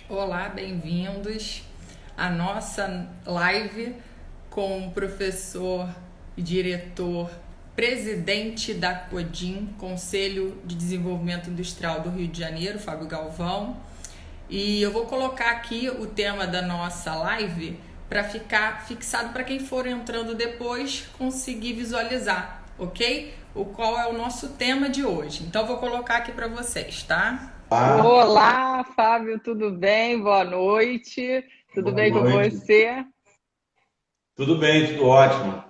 Olá, bem-vindos à nossa live com o professor e diretor presidente da CODIN, Conselho de Desenvolvimento Industrial do Rio de Janeiro, Fábio Galvão. E eu vou colocar aqui o tema da nossa live para ficar fixado para quem for entrando depois conseguir visualizar, ok? O qual é o nosso tema de hoje. Então eu vou colocar aqui para vocês, tá? Olá, Fábio, tudo bem? Boa noite. Tudo Boa bem com noite. você? Tudo bem, tudo ótimo.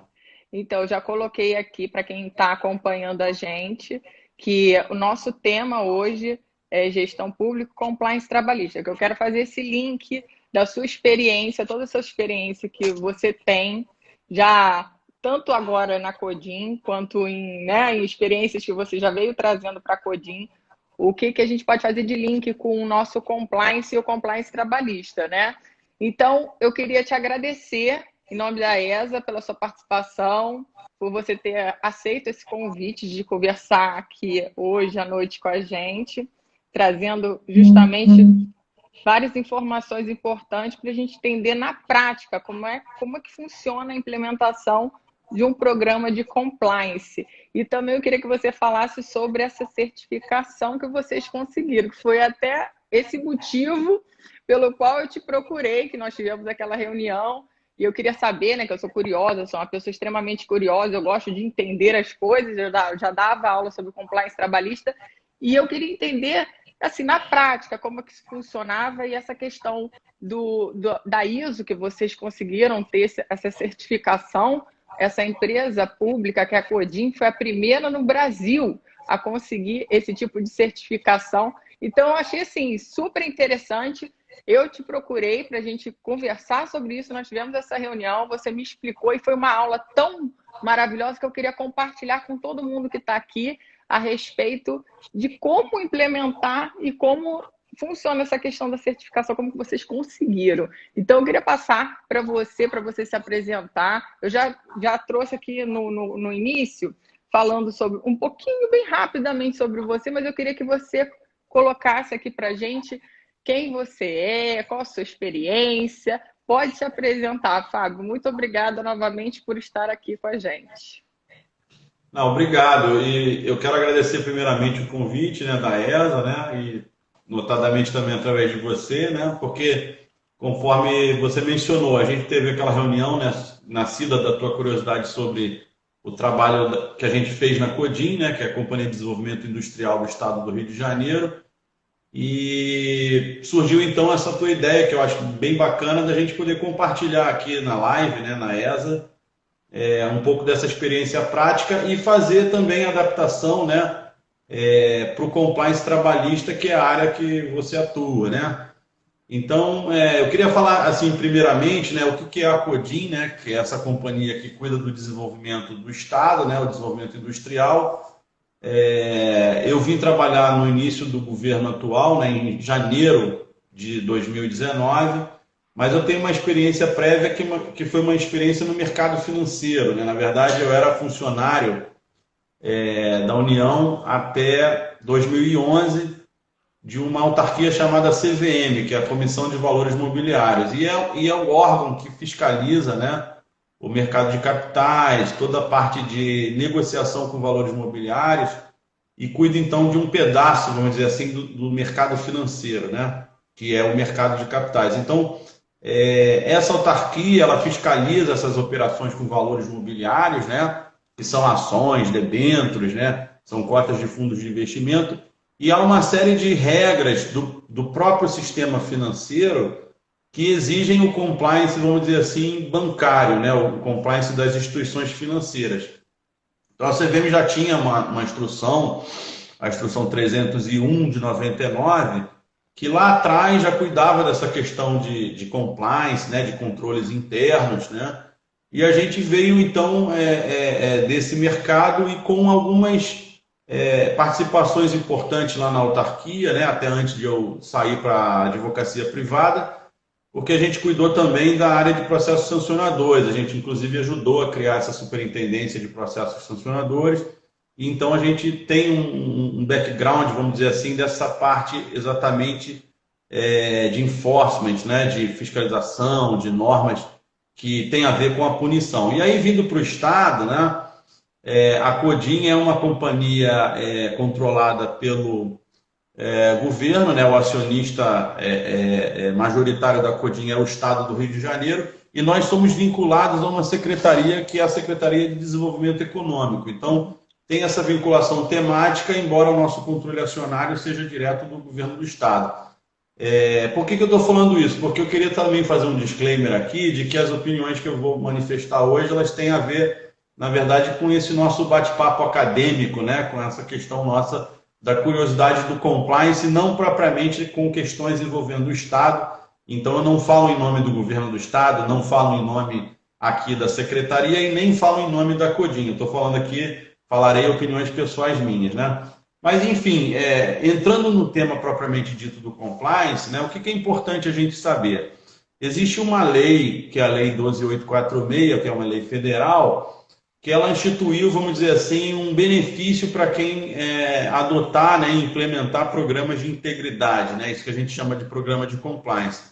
Então, já coloquei aqui para quem está acompanhando a gente que o nosso tema hoje é gestão pública e compliance trabalhista, que eu quero fazer esse link da sua experiência, toda essa experiência que você tem já tanto agora na Codim quanto em experiências que você já veio trazendo para a Codim, o que a gente pode fazer de link com o nosso compliance e o compliance trabalhista, né? Então, eu queria te agradecer, em nome da ESA, pela sua participação, por você ter aceito esse convite de conversar aqui hoje à noite com a gente, trazendo justamente várias informações importantes para a gente entender na prática como é que funciona a implementação de um programa de compliance. E também eu queria que você falasse sobre essa certificação que vocês conseguiram, que foi até esse motivo pelo qual eu te procurei, que nós tivemos aquela reunião, e eu queria saber, né, que eu sou curiosa, eu sou uma pessoa extremamente curiosa, eu gosto de entender as coisas, eu já dava aula sobre compliance trabalhista, e eu queria entender, assim, na prática, como é que isso funcionava e essa questão da ISO, que vocês conseguiram ter essa certificação. Essa empresa pública, que é a Codim, foi a primeira no Brasil a conseguir esse tipo de certificação. Então, eu achei assim, super interessante. Eu te procurei para a gente conversar sobre isso. Nós tivemos essa reunião, você me explicou e foi uma aula tão maravilhosa que eu queria compartilhar com todo mundo que está aqui a respeito de como implementar e como funciona essa questão da certificação, como que vocês conseguiram. Então, eu queria passar para você se apresentar. Eu já trouxe aqui no início, falando sobre um pouquinho, bem rapidamente sobre você, mas eu queria que você colocasse aqui para a gente quem você é, qual a sua experiência. Pode se apresentar, Fábio. Muito obrigada novamente por estar aqui com a gente. Não, obrigado. E eu quero agradecer primeiramente o convite, né, da ESA, né, e notadamente também através de você, né, porque conforme você mencionou, a gente teve aquela reunião, né, nascida da tua curiosidade sobre o trabalho que a gente fez na CODIN, né, que é a Companhia de Desenvolvimento Industrial do Estado do Rio de Janeiro, e surgiu então essa tua ideia, que eu acho bem bacana, da gente poder compartilhar aqui na live, né, na ESA, um pouco dessa experiência prática e fazer também a adaptação, né, para o compliance trabalhista, que é a área que você atua, né? Então, eu queria falar assim, primeiramente, né, o que é a CODIN, né, que é essa companhia que cuida do desenvolvimento do Estado, né, o desenvolvimento industrial. Eu vim trabalhar no início do governo atual, né, em janeiro de 2019, mas eu tenho uma experiência prévia que foi uma experiência no mercado financeiro, né? Na verdade, eu era funcionário da União até 2011 de uma autarquia chamada CVM, que é a Comissão de Valores Mobiliários, e é o órgão que fiscaliza, né, o mercado de capitais, toda a parte de negociação com valores mobiliários e cuida então de um pedaço, vamos dizer assim, do mercado financeiro, né, que é o mercado de capitais. Então, essa autarquia ela fiscaliza essas operações com valores mobiliários, né, que são ações, debêntures, né, são cotas de fundos de investimento, e há uma série de regras do próprio sistema financeiro que exigem o compliance, vamos dizer assim, bancário, né, o compliance das instituições financeiras. Então a CVM já tinha uma instrução, a instrução 301 de 99, que lá atrás já cuidava dessa questão de compliance, né, de controles internos, né? E a gente veio então desse mercado e com algumas participações importantes lá na autarquia, né, até antes de eu sair para a advocacia privada, porque a gente cuidou também da área de processos sancionadores, a gente inclusive ajudou a criar essa superintendência de processos sancionadores, e então a gente tem um background, vamos dizer assim, dessa parte exatamente de enforcement, né, de fiscalização, de normas que tem a ver com a punição. E aí, vindo para o Estado, né, a Codin é uma companhia controlada pelo governo, né, o acionista majoritário da Codin é o Estado do Rio de Janeiro, e nós somos vinculados a uma secretaria que é a Secretaria de Desenvolvimento Econômico. Então, tem essa vinculação temática, embora o nosso controle acionário seja direto do governo do Estado. Por que eu estou falando isso? Porque eu queria também fazer um disclaimer aqui de que as opiniões que eu vou manifestar hoje, elas têm a ver, na verdade, com esse nosso bate-papo acadêmico, né? Com essa questão nossa da curiosidade do compliance, não propriamente com questões envolvendo o Estado. Então, eu não falo em nome do governo do Estado, não falo em nome aqui da secretaria e nem falo em nome da Codin. Eu estou falando aqui, falarei opiniões pessoais minhas, né? Mas, enfim, entrando no tema propriamente dito do compliance, né, o que é importante a gente saber? Existe uma lei, que é a Lei 12.846, que é uma lei federal, que ela instituiu, vamos dizer assim, um benefício para quem adotar, né, e implementar programas de integridade, né, isso que a gente chama de programa de compliance.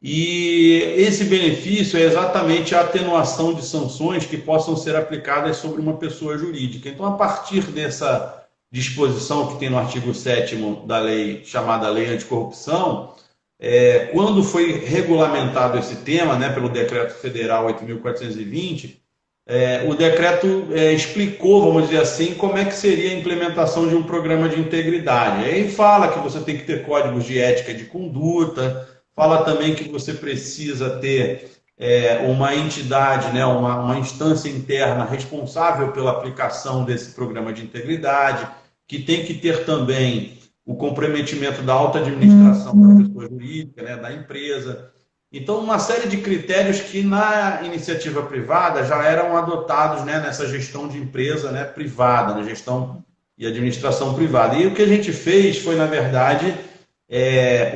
E esse benefício é exatamente a atenuação de sanções que possam ser aplicadas sobre uma pessoa jurídica. Então, a partir dessa disposição que tem no artigo 7º da lei, chamada Lei Anticorrupção, quando foi regulamentado esse tema, né, pelo Decreto Federal 8.420, o decreto explicou, vamos dizer assim, como é que seria a implementação de um programa de integridade. Aí fala que você tem que ter códigos de ética e de conduta, fala também que você precisa ter uma entidade, né, uma instância interna responsável pela aplicação desse programa de integridade, que tem que ter também o comprometimento da alta administração da pessoa jurídica, né, da empresa. Então, uma série de critérios que na iniciativa privada já eram adotados, né, nessa gestão de empresa, né, privada, na gestão e administração privada. E o que a gente fez foi, na verdade,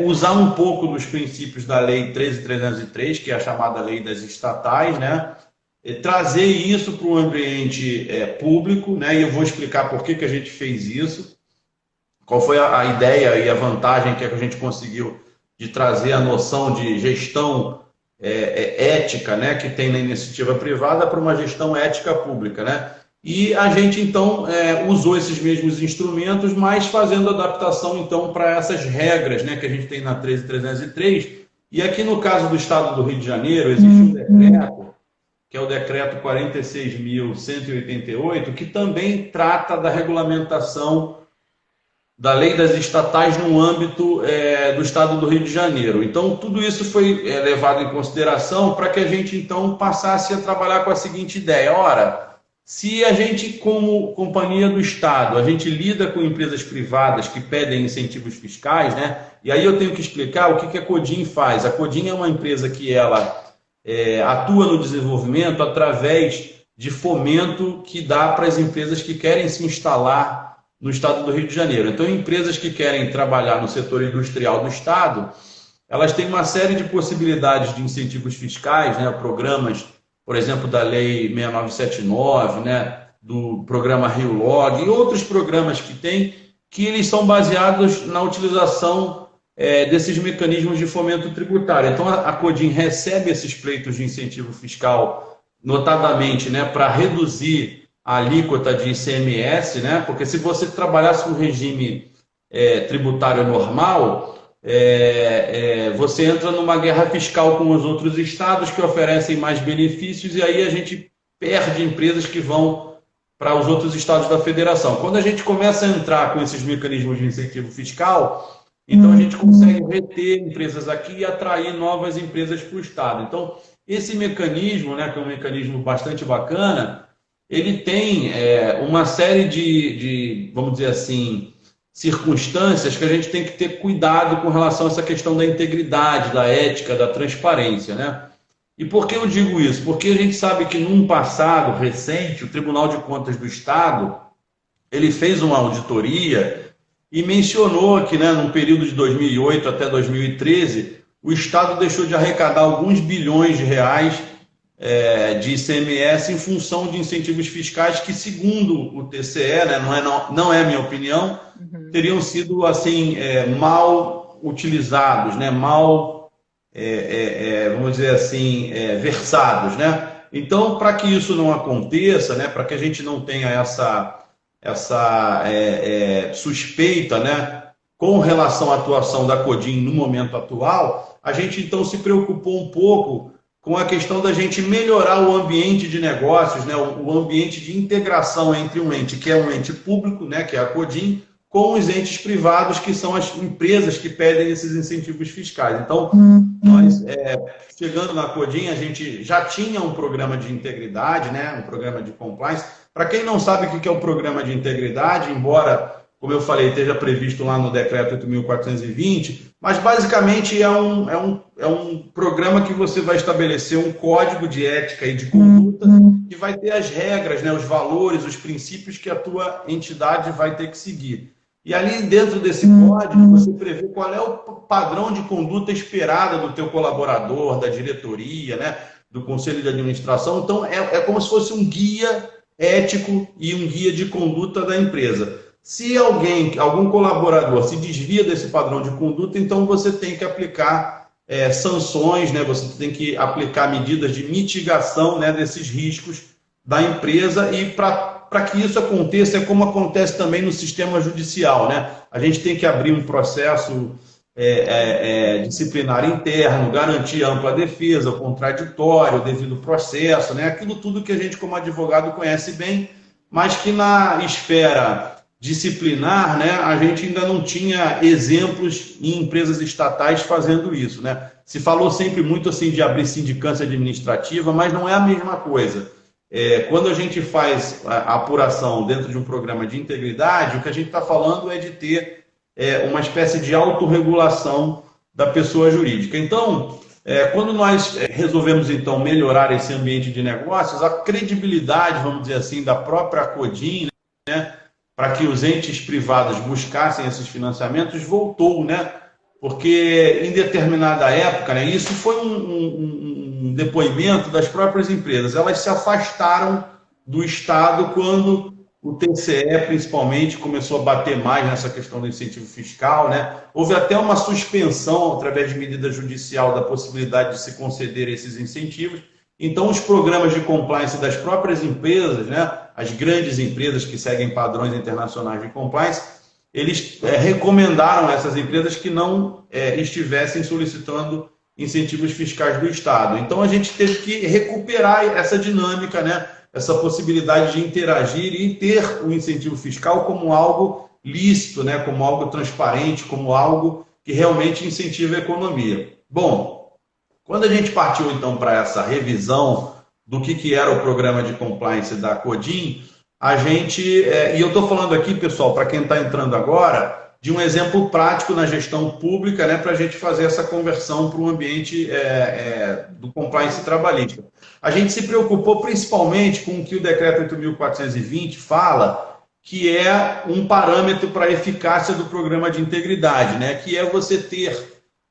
usar um pouco dos princípios da Lei 13.303, que é a chamada Lei das Estatais, né, trazer isso para o ambiente público, né, e eu vou explicar por que a gente fez isso, qual foi a ideia e a vantagem que a gente conseguiu de trazer a noção de gestão ética, né, que tem na iniciativa privada para uma gestão ética pública, né? E a gente, então, usou esses mesmos instrumentos, mas fazendo adaptação, então, para essas regras, né, que a gente tem na 13.303. E aqui, no caso do Estado do Rio de Janeiro, existe um decreto, que é o Decreto 46.188, que também trata da regulamentação da Lei das Estatais no âmbito do Estado do Rio de Janeiro. Então, tudo isso foi levado em consideração para que a gente, então, passasse a trabalhar com a seguinte ideia. Ora, se a gente, como companhia do Estado, a gente lida com empresas privadas que pedem incentivos fiscais, né? E aí eu tenho que explicar o que a Codin faz. A Codin é uma empresa que ela atua no desenvolvimento através de fomento que dá para as empresas que querem se instalar no Estado do Rio de Janeiro. Então, empresas que querem trabalhar no setor industrial do Estado, elas têm uma série de possibilidades de incentivos fiscais, né? Programas, por exemplo, da Lei 6979, né? Do programa Rio Log e outros programas que tem, que eles são baseados na utilização desses mecanismos de fomento tributário. Então, a Codin recebe esses pleitos de incentivo fiscal, notadamente, né, para reduzir a alíquota de ICMS, né, porque se você trabalhasse com regime tributário normal, você entra numa guerra fiscal com os outros estados que oferecem mais benefícios e aí a gente perde empresas que vão para os outros estados da federação. Quando a gente começa a entrar com esses mecanismos de incentivo fiscal, então a gente consegue reter empresas aqui e atrair novas empresas para o estado. Então, esse mecanismo, né, que é um mecanismo bastante bacana, ele tem uma série de, vamos dizer assim, circunstâncias que a gente tem que ter cuidado com relação a essa questão da integridade, da ética, da transparência, né? E por que eu digo isso? Porque a gente sabe que num passado recente, o Tribunal de Contas do Estado, ele fez uma auditoria e mencionou que, né, no período de 2008 até 2013, o Estado deixou de arrecadar alguns bilhões de reais de ICMS em função de incentivos fiscais que, segundo o TCE, né, não é a minha opinião, teriam sido assim mal utilizados, né? Mal, vamos dizer assim, versados, né? Então, para que isso não aconteça, né? Para que a gente não tenha essa suspeita, né? Com relação à atuação da Codim no momento atual, a gente então se preocupou um pouco com a questão da gente melhorar o ambiente de negócios, né, o ambiente de integração entre um ente que é um ente público, né, que é a Codim, com os entes privados, que são as empresas que pedem esses incentivos fiscais. Então, nós, chegando na Codim, a gente já tinha um programa de integridade, né, um programa de compliance. Para quem não sabe o que é o programa de integridade, embora, como eu falei, esteja previsto lá no decreto 8.420, mas basicamente é um programa que você vai estabelecer um código de ética e de conduta que vai ter as regras, né, os valores, os princípios que a tua entidade vai ter que seguir. E ali dentro desse código você prevê qual é o padrão de conduta esperada do teu colaborador, da diretoria, né, do conselho de administração. Então é como se fosse um guia ético e um guia de conduta da empresa. Se algum colaborador se desvia desse padrão de conduta, então você tem que aplicar sanções, né? Você tem que aplicar medidas de mitigação, né, desses riscos da empresa. E para que isso aconteça, é como acontece também no sistema judicial, né? A gente tem que abrir um processo disciplinar interno, garantir ampla defesa, o contraditório, o devido processo, né? Aquilo tudo que a gente como advogado conhece bem, mas que na esfera disciplinar, né, a gente ainda não tinha exemplos em empresas estatais fazendo isso, né? Se falou sempre muito assim de abrir sindicância administrativa, mas não é a mesma coisa. Quando a gente faz a apuração dentro de um programa de integridade, o que a gente está falando é de ter uma espécie de autorregulação da pessoa jurídica. Então, quando nós resolvemos então melhorar esse ambiente de negócios, a credibilidade, vamos dizer assim, da própria Codim, né, para que os entes privados buscassem esses financiamentos, voltou, né? Porque em determinada época, né, isso foi um depoimento das próprias empresas, elas se afastaram do Estado quando o TCE, principalmente, começou a bater mais nessa questão do incentivo fiscal, né? Houve até uma suspensão, através de medida judicial, da possibilidade de se conceder esses incentivos. Então, os programas de compliance das próprias empresas, né, as grandes empresas que seguem padrões internacionais de compliance, eles recomendaram a essas empresas que não estivessem solicitando incentivos fiscais do Estado. Então, a gente teve que recuperar essa dinâmica, né, essa possibilidade de interagir e ter o incentivo fiscal como algo lícito, né, como algo transparente, como algo que realmente incentiva a economia. Bom, quando a gente partiu, então, para essa revisão do que era o programa de compliance da Codim, a gente... e eu estou falando aqui, pessoal, para quem está entrando agora, de um exemplo prático na gestão pública, né, para a gente fazer essa conversão para o ambiente do compliance trabalhista. A gente se preocupou principalmente com o que o decreto 8.420 fala, que é um parâmetro para a eficácia do programa de integridade, né, que é você ter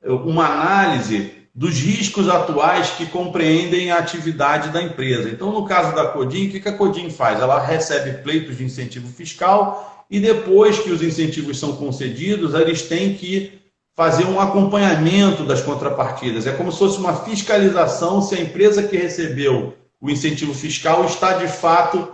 uma análise dos riscos atuais que compreendem a atividade da empresa. Então, no caso da Codim, o que a Codim faz? Ela recebe pleitos de incentivo fiscal e depois que os incentivos são concedidos, eles têm que fazer um acompanhamento das contrapartidas. É como se fosse uma fiscalização se a empresa que recebeu o incentivo fiscal está, de fato,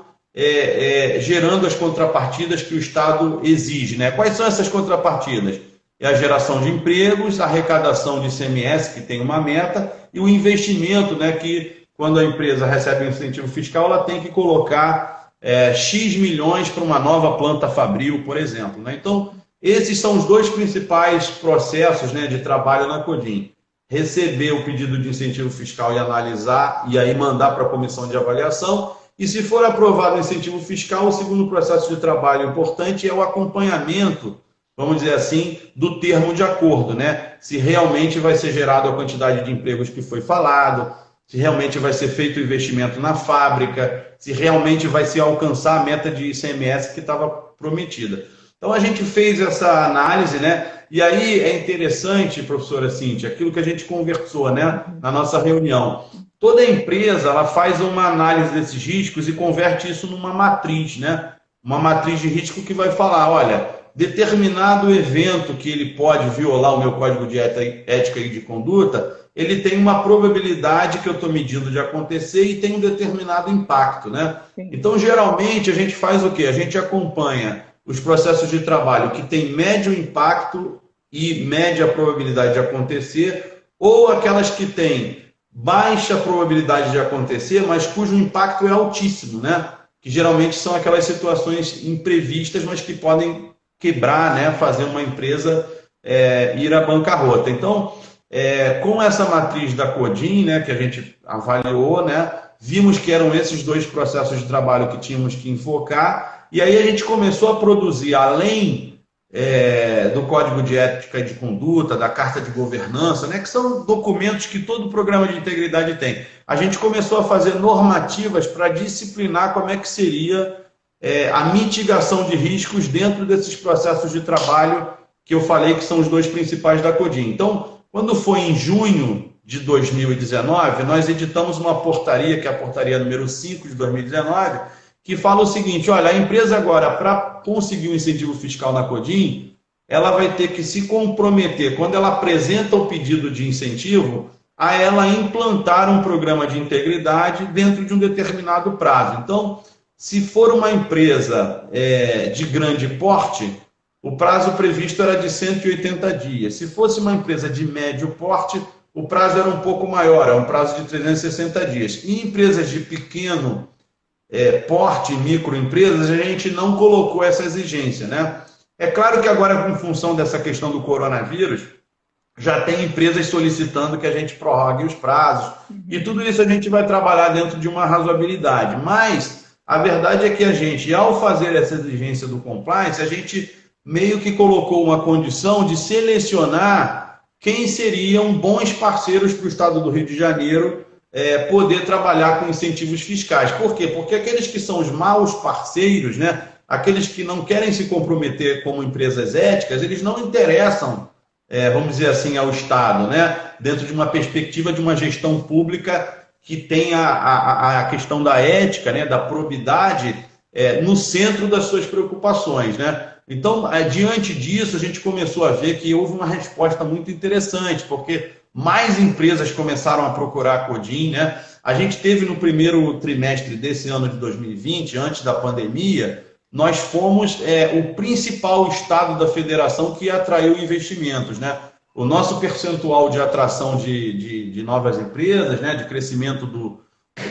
gerando as contrapartidas que o Estado exige, né? Quais são essas contrapartidas? É a geração de empregos, a arrecadação de ICMS, que tem uma meta, e o investimento, né, que quando a empresa recebe um incentivo fiscal, ela tem que colocar X milhões para uma nova planta fabril, por exemplo, né? Então, esses são os dois principais processos, né, de trabalho na Codim. Receber o pedido de incentivo fiscal e analisar, e aí mandar para a comissão de avaliação. E se for aprovado o incentivo fiscal, o segundo processo de trabalho importante é o acompanhamento, vamos dizer assim, do termo de acordo, né? Se realmente vai ser gerado a quantidade de empregos que foi falado, se realmente vai ser feito o investimento na fábrica, se realmente vai se alcançar a meta de ICMS que estava prometida. Então, a gente fez essa análise, né? E aí é interessante, professora Cíntia, aquilo que a gente conversou, né, na nossa reunião. Toda empresa, ela faz uma análise desses riscos e converte isso numa matriz, né? Uma matriz de risco que vai falar, olha, determinado evento que ele pode violar o meu código de ética e de conduta, ele tem uma probabilidade que eu estou medindo de acontecer e tem um determinado impacto, né? Sim. Então, geralmente, a gente faz o quê? A gente acompanha os processos de trabalho que têm médio impacto e média probabilidade de acontecer, ou aquelas que têm baixa probabilidade de acontecer, mas cujo impacto é altíssimo, né? Que geralmente são aquelas situações imprevistas, mas que podem quebrar, né? Fazer uma empresa ir à bancarrota. Então, com essa matriz da Codin, né, que a gente avaliou, né, vimos que eram esses dois processos de trabalho que tínhamos que enfocar, e aí a gente começou a produzir, além do Código de Ética e de Conduta, da Carta de Governança, né, que são documentos que todo programa de integridade tem. A gente começou a fazer normativas para disciplinar como é que seria a mitigação de riscos dentro desses processos de trabalho que eu falei que são os dois principais da Codin. Então, quando foi em junho de 2019, nós editamos uma portaria, que é a portaria número 5 de 2019, que fala o seguinte: olha, a empresa agora, para conseguir um incentivo fiscal na Codin, ela vai ter que se comprometer, quando ela apresenta o pedido de incentivo, a ela implantar um programa de integridade dentro de um determinado prazo. Então, se for uma empresa de grande porte, o prazo previsto era de 180 dias. Se fosse uma empresa de médio porte, o prazo era um pouco maior, é um prazo de 360 dias. Em empresas de pequeno porte, microempresas, a gente não colocou essa exigência, né? É claro que agora, em função dessa questão do coronavírus, já tem empresas solicitando que a gente prorrogue os prazos, e tudo isso a gente vai trabalhar dentro de uma razoabilidade. Mas a verdade é que a gente, ao fazer essa exigência do compliance, a gente meio que colocou uma condição de selecionar quem seriam bons parceiros para o Estado do Rio de Janeiro poder trabalhar com incentivos fiscais. Por quê? Porque aqueles que são os maus parceiros, né, aqueles que não querem se comprometer como empresas éticas, eles não interessam, vamos dizer assim, ao Estado, né, dentro de uma perspectiva de uma gestão pública que tem a questão da ética, né, da probidade no centro das suas preocupações, né? Então, diante disso, a gente começou a ver que houve uma resposta muito interessante, porque mais empresas começaram a procurar a Codin, né? A gente teve no primeiro trimestre desse ano de 2020, antes da pandemia, nós fomos o principal estado da federação que atraiu investimentos, né? O nosso percentual de atração de novas empresas, né, de crescimento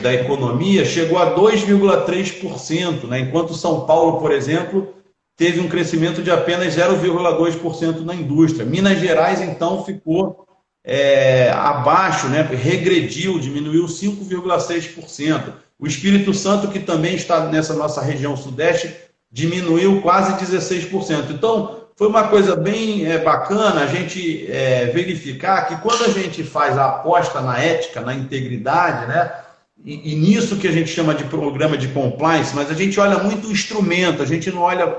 da economia, chegou a 2,3%, né? Enquanto São Paulo, por exemplo, teve um crescimento de apenas 0,2% na indústria. Minas Gerais, então, ficou abaixo, né? Regrediu, diminuiu 5,6%. O Espírito Santo, que também está nessa nossa região sudeste, diminuiu quase 16%. Então, foi uma coisa bem bacana a gente verificar que quando a gente faz a aposta na ética, na integridade, né? E nisso que a gente chama de programa de compliance, mas a gente olha muito o instrumento, a gente não olha...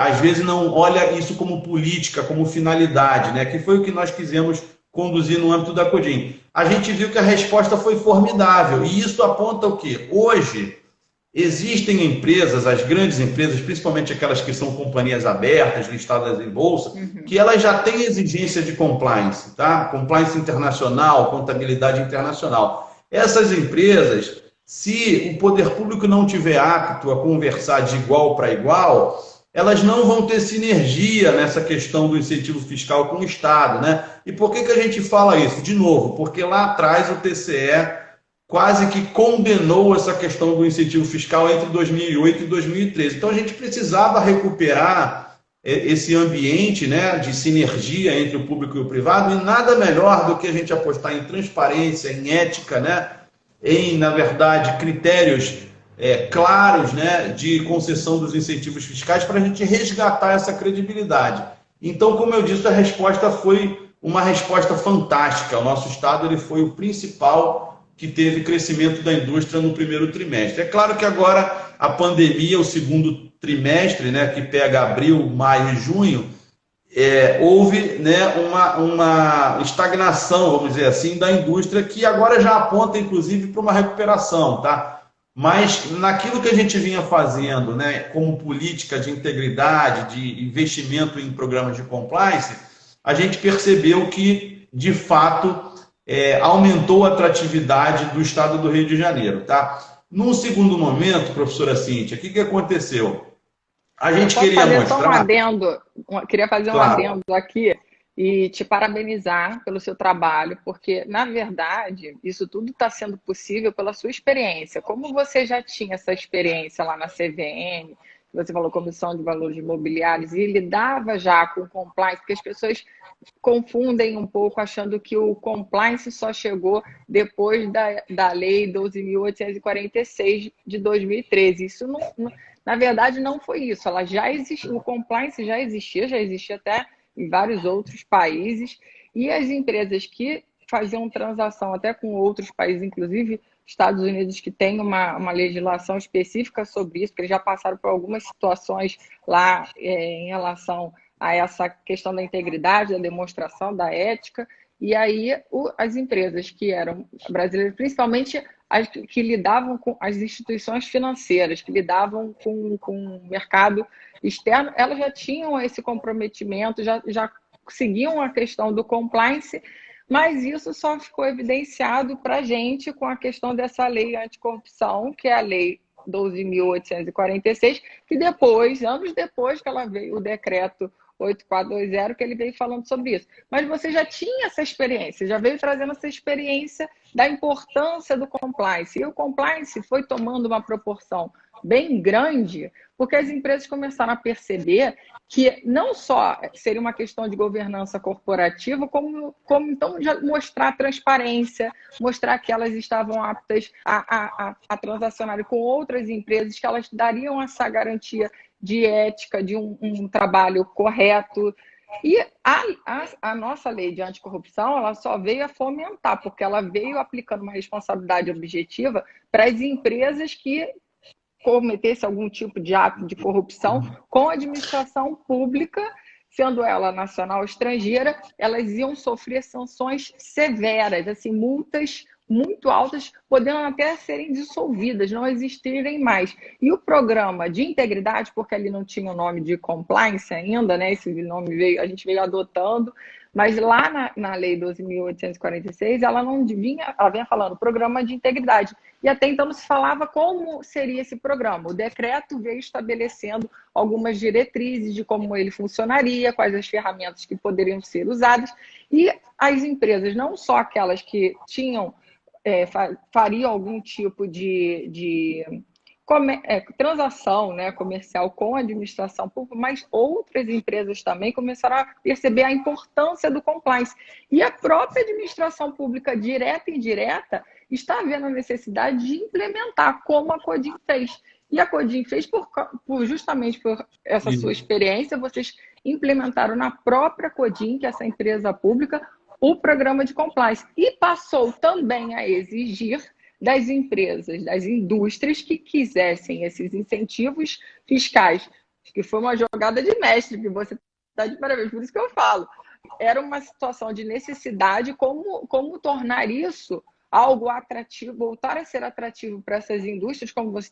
às vezes não olha isso como política, como finalidade, né? Que foi o que nós quisemos conduzir no âmbito da Codin. A gente viu que a resposta foi formidável, e isso aponta o quê? Hoje, existem empresas, as grandes empresas, principalmente aquelas que são companhias abertas, listadas em bolsa, que elas já têm exigência de compliance, tá? Compliance internacional, contabilidade internacional. Essas empresas, se o poder público não tiver apto a conversar de igual para igual, elas não vão ter sinergia nessa questão do incentivo fiscal com o Estado, né? E por que a gente fala isso? De novo, porque lá atrás o TCE quase que condenou essa questão do incentivo fiscal entre 2008 e 2013. Então a gente precisava recuperar esse ambiente, né, de sinergia entre o público e o privado, e nada melhor do que a gente apostar em transparência, em ética, né, na verdade, critérios claros, né, de concessão dos incentivos fiscais para a gente resgatar essa credibilidade. Então, como eu disse, a resposta foi uma resposta fantástica. O nosso estado ele foi o principal que teve crescimento da indústria no primeiro trimestre. É claro que agora a pandemia, o segundo trimestre, né, que pega abril, maio e junho, houve, né, uma estagnação, vamos dizer assim, da indústria, que agora já aponta, inclusive, para uma recuperação, tá? Mas naquilo que a gente vinha fazendo, né, como política de integridade, de investimento em programas de compliance, a gente percebeu que, de fato, aumentou a atratividade do estado do Rio de Janeiro. Tá? Num segundo momento, professora Cíntia, o que aconteceu? A gente queria fazer mostrar... só um adendo, queria fazer um Claro. adendo aqui e te parabenizar pelo seu trabalho, porque, na verdade, isso tudo está sendo possível pela sua experiência. Como você já tinha essa experiência lá na CVM, você falou Comissão de Valores Imobiliários, e lidava já com compliance, porque as pessoas confundem um pouco achando que o compliance só chegou depois da Lei 12.846 de 2013. Isso na verdade não foi isso. Ela já existia, o compliance já existia até em vários outros países, e as empresas que faziam transação até com outros países, inclusive Estados Unidos, que tem uma legislação específica sobre isso, porque eles já passaram por algumas situações lá em relação a essa questão da integridade, da demonstração, da ética, e aí as empresas que eram brasileiras, principalmente as que lidavam com as instituições financeiras, que lidavam com o mercado externo, elas já tinham esse comprometimento, já seguiam a questão do compliance, mas isso só ficou evidenciado para a gente com a questão dessa lei anticorrupção, que é a lei 12.846, que depois, anos depois que ela veio, o decreto 8420, que ele veio falando sobre isso. Mas você já tinha essa experiência, já veio trazendo essa experiência da importância do compliance. E o compliance foi tomando uma proporção bem grande, porque as empresas começaram a perceber que não só seria uma questão de governança corporativa, como então já mostrar transparência, mostrar que elas estavam aptas a transacionar com outras empresas, que elas dariam essa garantia de ética, de um trabalho correto. E a nossa lei de anticorrupção, ela só veio a fomentar, porque ela veio aplicando uma responsabilidade objetiva para as empresas que cometesse algum tipo de ato de corrupção com a administração pública, sendo ela nacional ou estrangeira, elas iam sofrer sanções severas, assim, multas muito altas, podendo até serem dissolvidas, não existirem mais. E o programa de integridade, porque ali não tinha o nome de compliance ainda, né? Esse nome a gente veio adotando, mas lá na Lei 12.846, ela vinha falando programa de integridade. E até então não se falava como seria esse programa. O decreto veio estabelecendo algumas diretrizes de como ele funcionaria, quais as ferramentas que poderiam ser usadas. E as empresas, não só aquelas que fariam algum tipo de transação, né, comercial com a administração pública, mas outras empresas também começaram a perceber a importância do compliance. E a própria administração pública, direta e indireta, está vendo a necessidade de implementar, como a Codin fez. E a Codin fez justamente por essa sua experiência, vocês implementaram na própria Codin, que é essa empresa pública, o programa de compliance. E passou também a exigir das empresas, das indústrias que quisessem esses incentivos fiscais, que foi uma jogada de mestre, que você está de parabéns, por isso que eu falo. Era uma situação de necessidade, como tornar isso algo atrativo, voltar a ser atrativo para essas indústrias, como você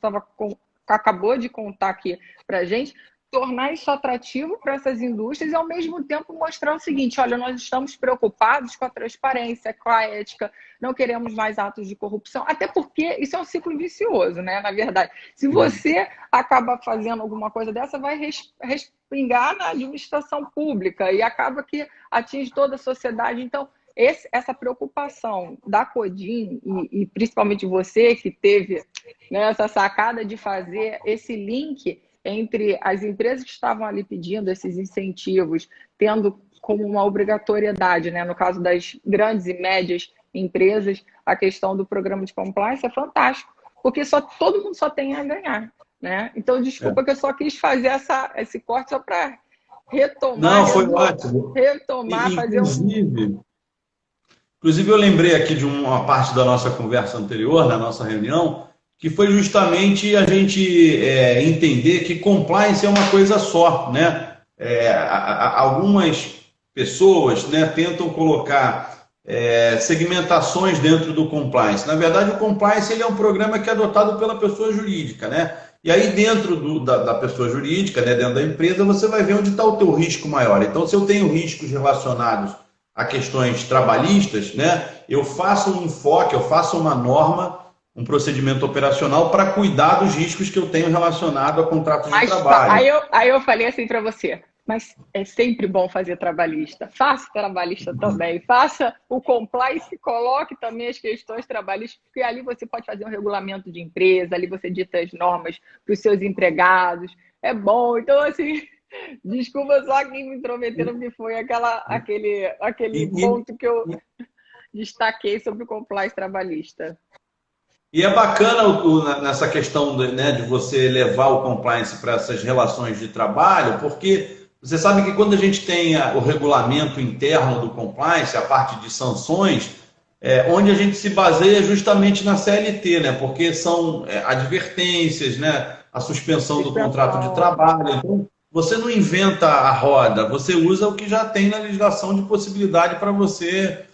acabou de contar aqui para a gente, tornar isso atrativo para essas indústrias e, ao mesmo tempo, mostrar o seguinte: olha, nós estamos preocupados com a transparência, com a ética, não queremos mais atos de corrupção, até porque isso é um ciclo vicioso, né? Na verdade, se você acaba fazendo alguma coisa dessa, vai respingar na administração pública e acaba que atinge toda a sociedade. Então, essa preocupação da Codin, e principalmente você que teve, né, essa sacada de fazer esse link entre as empresas que estavam ali pedindo esses incentivos, tendo como uma obrigatoriedade, né, no caso das grandes e médias empresas, a questão do programa de compliance, é fantástico, porque todo mundo só tem a ganhar, né? Então, desculpa que eu só quis fazer esse corte só para retomar. Não, foi ótimo. Retomar, Inclusive, eu lembrei aqui de uma parte da nossa conversa anterior, na nossa reunião, que foi justamente a gente entender que compliance é uma coisa só, né? Algumas pessoas, né, tentam colocar segmentações dentro do compliance. Na verdade, o compliance ele é um programa que é adotado pela pessoa jurídica, né? E aí dentro da pessoa jurídica, né, dentro da empresa, você vai ver onde está o teu risco maior. Então, se eu tenho riscos relacionados a questões trabalhistas, né, eu faço um enfoque, eu faço uma norma, um procedimento operacional para cuidar dos riscos que eu tenho relacionado a contratos de trabalho. Aí eu falei assim para você, mas é sempre bom fazer trabalhista. Faça trabalhista também. Faça o compliance, coloque também as questões trabalhistas, porque ali você pode fazer um regulamento de empresa, ali você dita as normas para os seus empregados. É bom. Então, assim, desculpa só que me intrometendo, porque foi aquele ponto que eu destaquei sobre o compliance trabalhista. E é bacana nessa questão né, de você levar o compliance para essas relações de trabalho, porque você sabe que quando a gente tem o regulamento interno do compliance, a parte de sanções, onde a gente se baseia justamente na CLT, né? Porque são advertências, né? A suspensão do contrato de trabalho. Então, você não inventa a roda, você usa o que já tem na legislação de possibilidade para você,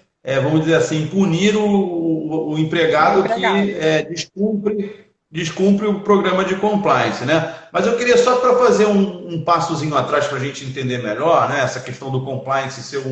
vamos dizer assim, punir o empregado que descumpre o programa de compliance, né? Mas eu queria só para fazer um passozinho atrás para a gente entender melhor, né? Essa questão do compliance ser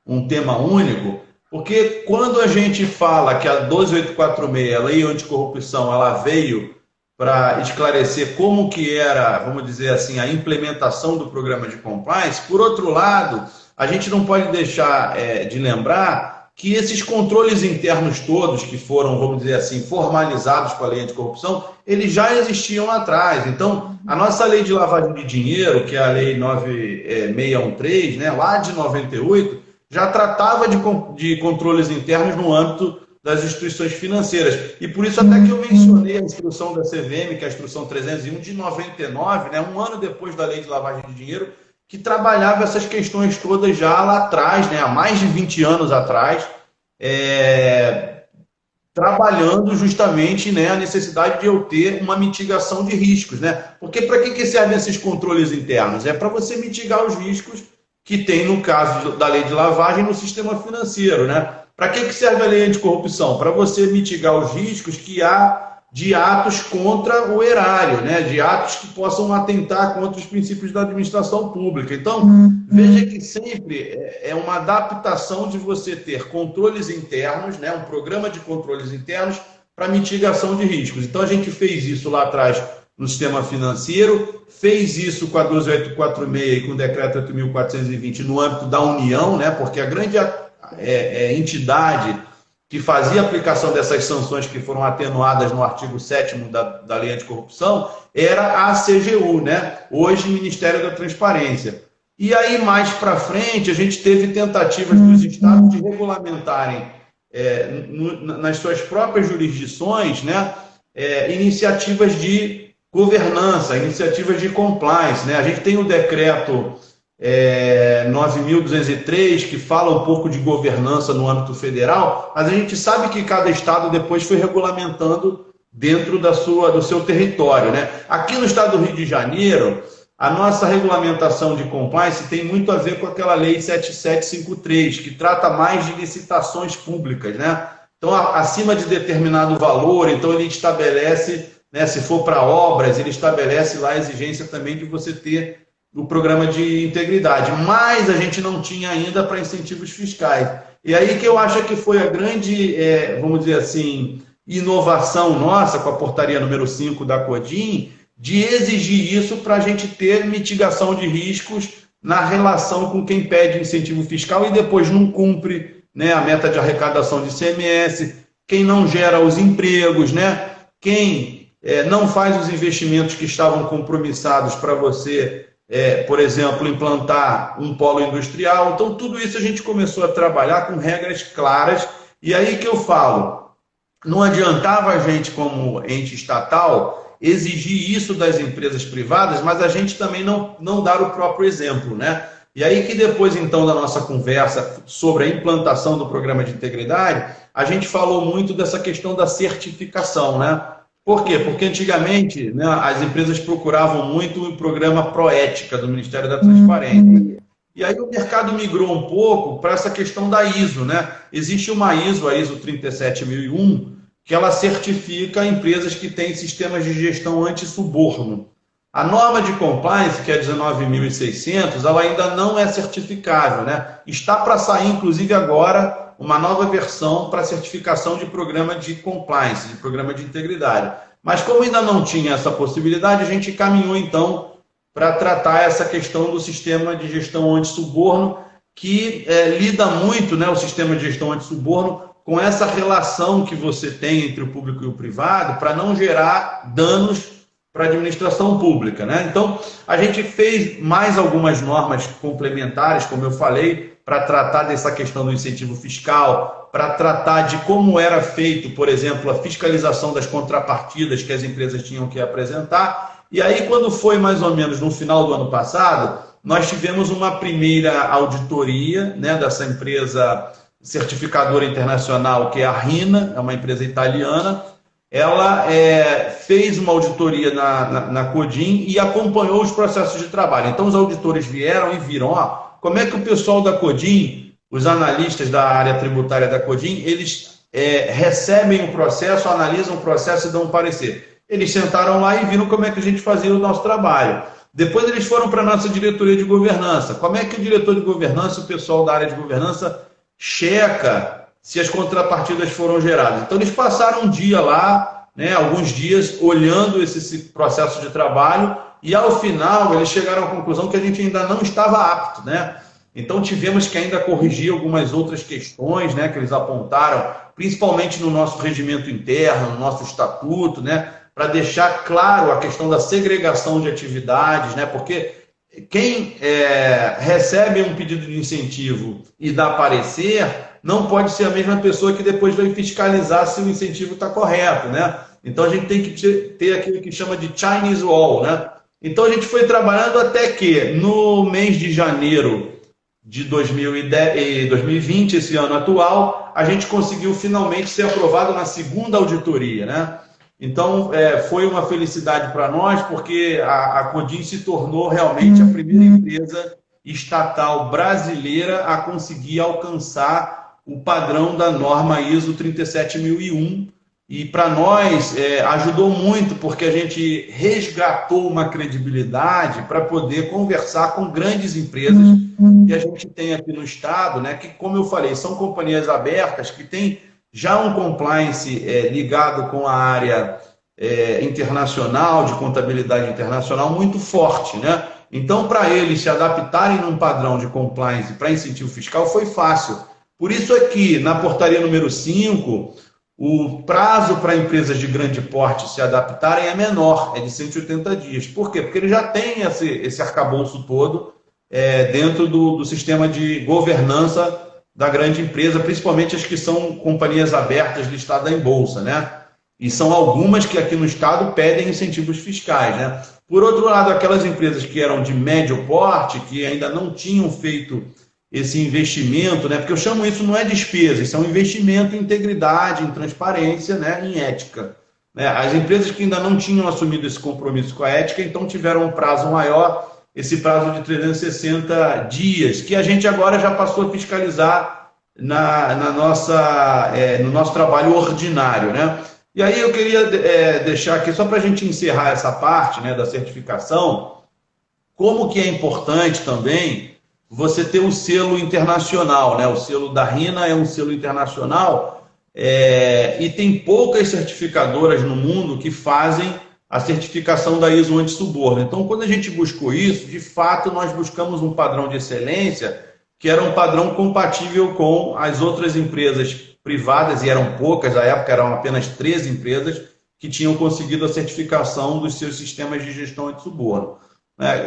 um tema único, porque quando a gente fala que a 12846, a Lei Anticorrupção, ela veio para esclarecer como que era, vamos dizer assim, a implementação do programa de compliance, por outro lado, a gente não pode deixar de lembrar que esses controles internos todos que foram, vamos dizer assim, formalizados com a Lei Anticorrupção, eles já existiam lá atrás. Então, a nossa Lei de Lavagem de Dinheiro, que é a Lei 9613, né, lá de 98, já tratava de controles internos no âmbito das instituições financeiras. E por isso até que eu mencionei a instrução da CVM, que é a instrução 301 de 99, né, um ano depois da Lei de Lavagem de Dinheiro, que trabalhava essas questões todas já lá atrás, né, há mais de 20 anos atrás, trabalhando justamente, né, a necessidade de eu ter uma mitigação de riscos, né? Porque para que servem esses controles internos? É para você mitigar os riscos que tem, no caso da lei de lavagem, no sistema financeiro, né? Para que serve a lei anticorrupção? Para você mitigar os riscos que há de atos contra o erário, né? De atos que possam atentar contra os princípios da administração pública. Então, veja que sempre é uma adaptação de você ter controles internos, né? Um programa de controles internos para mitigação de riscos. Então, a gente fez isso lá atrás no sistema financeiro, fez isso com a 12846 e com o decreto 8.420 no âmbito da União, né? Porque a grande entidade que fazia a aplicação dessas sanções que foram atenuadas no artigo 7º da Lei Anticorrupção era a CGU, né? Hoje Ministério da Transparência. E aí, mais para frente, a gente teve tentativas dos estados de regulamentarem nas suas próprias jurisdições, né? Iniciativas de governança, iniciativas de compliance, né? A gente tem o decreto 9.203, que fala um pouco de governança no âmbito federal, mas a gente sabe que cada estado depois foi regulamentando dentro do seu território, né? Aqui no estado do Rio de Janeiro, a nossa regulamentação de compliance tem muito a ver com aquela lei 7753, que trata mais de licitações públicas, né? Então, acima de determinado valor, então ele estabelece, né, se for para obras, ele estabelece lá a exigência também de você ter o programa de integridade, mas a gente não tinha ainda para incentivos fiscais. E aí que eu acho que foi a grande, vamos dizer assim, inovação nossa com a portaria número 5 da CODIM, de exigir isso para a gente ter mitigação de riscos na relação com quem pede incentivo fiscal e depois não cumpre, né, a meta de arrecadação de ICMS, quem não gera os empregos, né, quem não faz os investimentos que estavam compromissados para você, por exemplo, implantar um polo industrial. Então, tudo isso a gente começou a trabalhar com regras claras. E aí que eu falo, não adiantava a gente, como ente estatal, exigir isso das empresas privadas, mas a gente também não dar o próprio exemplo, né? E aí que depois, então, da nossa conversa sobre a implantação do programa de integridade, a gente falou muito dessa questão da certificação, né? Por quê? Porque antigamente, né, as empresas procuravam muito o programa Proética do Ministério da Transparência. E aí o mercado migrou um pouco para essa questão da ISO, né? Existe uma ISO, a ISO 37001, que ela certifica empresas que têm sistemas de gestão anti-suborno. A norma de compliance, que é 19.600, ela ainda não é certificável, né? Está para sair, inclusive, agora, uma nova versão para certificação de programa de compliance, de programa de integridade. Mas como ainda não tinha essa possibilidade, a gente caminhou, então, para tratar essa questão do sistema de gestão anti-suborno, que lida muito, né, o sistema de gestão anti-suborno, com essa relação que você tem entre o público e o privado, para não gerar danos para a administração pública, né? Então, a gente fez mais algumas normas complementares, como eu falei, para tratar dessa questão do incentivo fiscal, para tratar de como era feito, por exemplo, a fiscalização das contrapartidas que as empresas tinham que apresentar. E aí, quando foi mais ou menos no final do ano passado, nós tivemos uma primeira auditoria, né, dessa empresa certificadora internacional, que é a RINA, é uma empresa italiana. Ela fez uma auditoria na Codim e acompanhou os processos de trabalho. Então, os auditores vieram e viram como é que o pessoal da Codim, os analistas da área tributária da Codim, eles recebem o processo, analisam o processo e dão um parecer. Eles sentaram lá e viram como é que a gente fazia o nosso trabalho. Depois eles foram para a nossa diretoria de governança. Como é que o diretor de governança, o pessoal da área de governança, checa se as contrapartidas foram geradas. Então, eles passaram um dia lá, né, alguns dias, olhando esse processo de trabalho e, ao final, eles chegaram à conclusão que a gente ainda não estava apto, né? Então, tivemos que ainda corrigir algumas outras questões, né, que eles apontaram, principalmente no nosso regimento interno, no nosso estatuto, né, para deixar claro a questão da segregação de atividades, né, porque quem recebe um pedido de incentivo e dá parecer não pode ser a mesma pessoa que depois vai fiscalizar se o incentivo está correto, né? Então a gente tem que ter aquilo que chama de Chinese Wall, né? Então a gente foi trabalhando até que no mês de janeiro de 2020, esse ano atual, a gente conseguiu finalmente ser aprovado na segunda auditoria, né? Então foi uma felicidade para nós, porque a Codim se tornou realmente a primeira empresa estatal brasileira a conseguir alcançar o padrão da norma ISO 37001, e para nós ajudou muito, porque a gente resgatou uma credibilidade para poder conversar com grandes empresas que a gente tem aqui no estado, né, que, como eu falei, são companhias abertas que têm já um compliance ligado com a área internacional, de contabilidade internacional, muito forte, né? Então, para eles se adaptarem num padrão de compliance para incentivo fiscal foi fácil. Por isso aqui, na portaria número 5, o prazo para empresas de grande porte se adaptarem é menor, é de 180 dias. Por quê? Porque ele já tem esse arcabouço todo dentro do sistema de governança da grande empresa, principalmente as que são companhias abertas listadas em bolsa, né? E são algumas que aqui no estado pedem incentivos fiscais, né? Por outro lado, aquelas empresas que eram de médio porte, que ainda não tinham feito esse investimento, né? Porque eu chamo isso não é despesa, isso é um investimento em integridade, em transparência, né? Em ética, né? As empresas que ainda não tinham assumido esse compromisso com a ética, então tiveram um prazo maior, esse prazo de 360 dias, que a gente agora já passou a fiscalizar no nosso trabalho ordinário, né? E aí eu queria deixar aqui, só para a gente encerrar essa parte, né, da certificação, como que é importante também você ter o selo internacional, né? O selo da RINA é um selo internacional e tem poucas certificadoras no mundo que fazem a certificação da ISO anti-suborno. Então, quando a gente buscou isso, de fato, nós buscamos um padrão de excelência que era um padrão compatível com as outras empresas privadas, e eram poucas, à época eram apenas 13 empresas que tinham conseguido a certificação dos seus sistemas de gestão anti-suborno.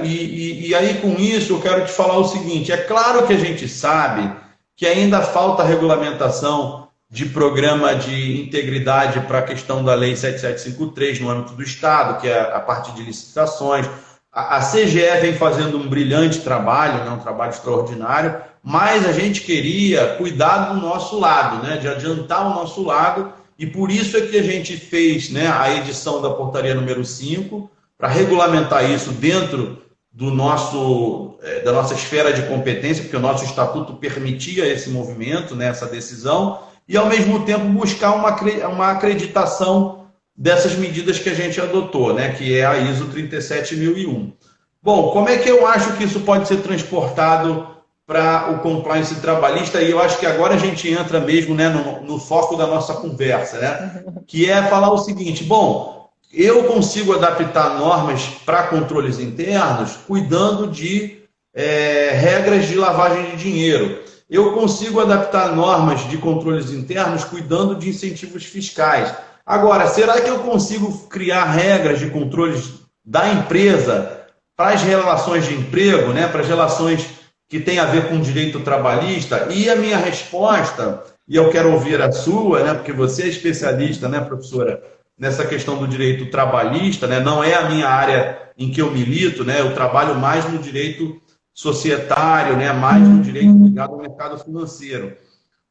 E aí, com isso, eu quero te falar o seguinte: é claro que a gente sabe que ainda falta regulamentação de programa de integridade para a questão da Lei 7753 no âmbito do Estado, que é a parte de licitações. A CGE vem fazendo um brilhante trabalho, né, um trabalho extraordinário, mas a gente queria cuidar do nosso lado, né, de adiantar o nosso lado, e por isso é que a gente fez, né, a edição da portaria número 5, para regulamentar isso dentro da nossa esfera de competência, porque o nosso estatuto permitia esse movimento, né, essa decisão, e ao mesmo tempo buscar uma acreditação dessas medidas que a gente adotou, né, que é a ISO 37001. Bom, como é que eu acho que isso pode ser transportado para o compliance trabalhista? E eu acho que agora a gente entra mesmo, né, no foco da nossa conversa, né, que é falar o seguinte: bom, eu consigo adaptar normas para controles internos cuidando de regras de lavagem de dinheiro. Eu consigo adaptar normas de controles internos cuidando de incentivos fiscais. Agora, será que eu consigo criar regras de controles da empresa para as relações de emprego, né, para as relações que têm a ver com direito trabalhista? E a minha resposta, e eu quero ouvir a sua, né, porque você é especialista, né, professora, nessa questão do direito trabalhista, né, não é a minha área em que eu milito, né, eu trabalho mais no direito societário, né, mais no direito ligado ao mercado financeiro.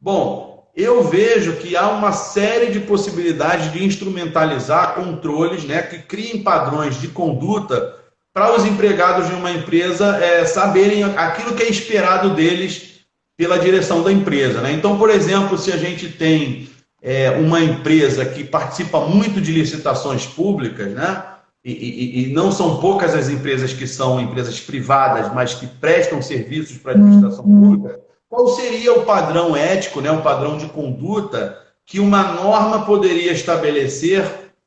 Bom, eu vejo que há uma série de possibilidades de instrumentalizar controles, né, que criem padrões de conduta para os empregados de uma empresa saberem aquilo que é esperado deles pela direção da empresa, né? Então, por exemplo, se a gente tem uma empresa que participa muito de licitações públicas, né? E não são poucas as empresas que são empresas privadas, mas que prestam serviços para a administração pública, qual seria o padrão ético, né, o padrão de conduta que uma norma poderia estabelecer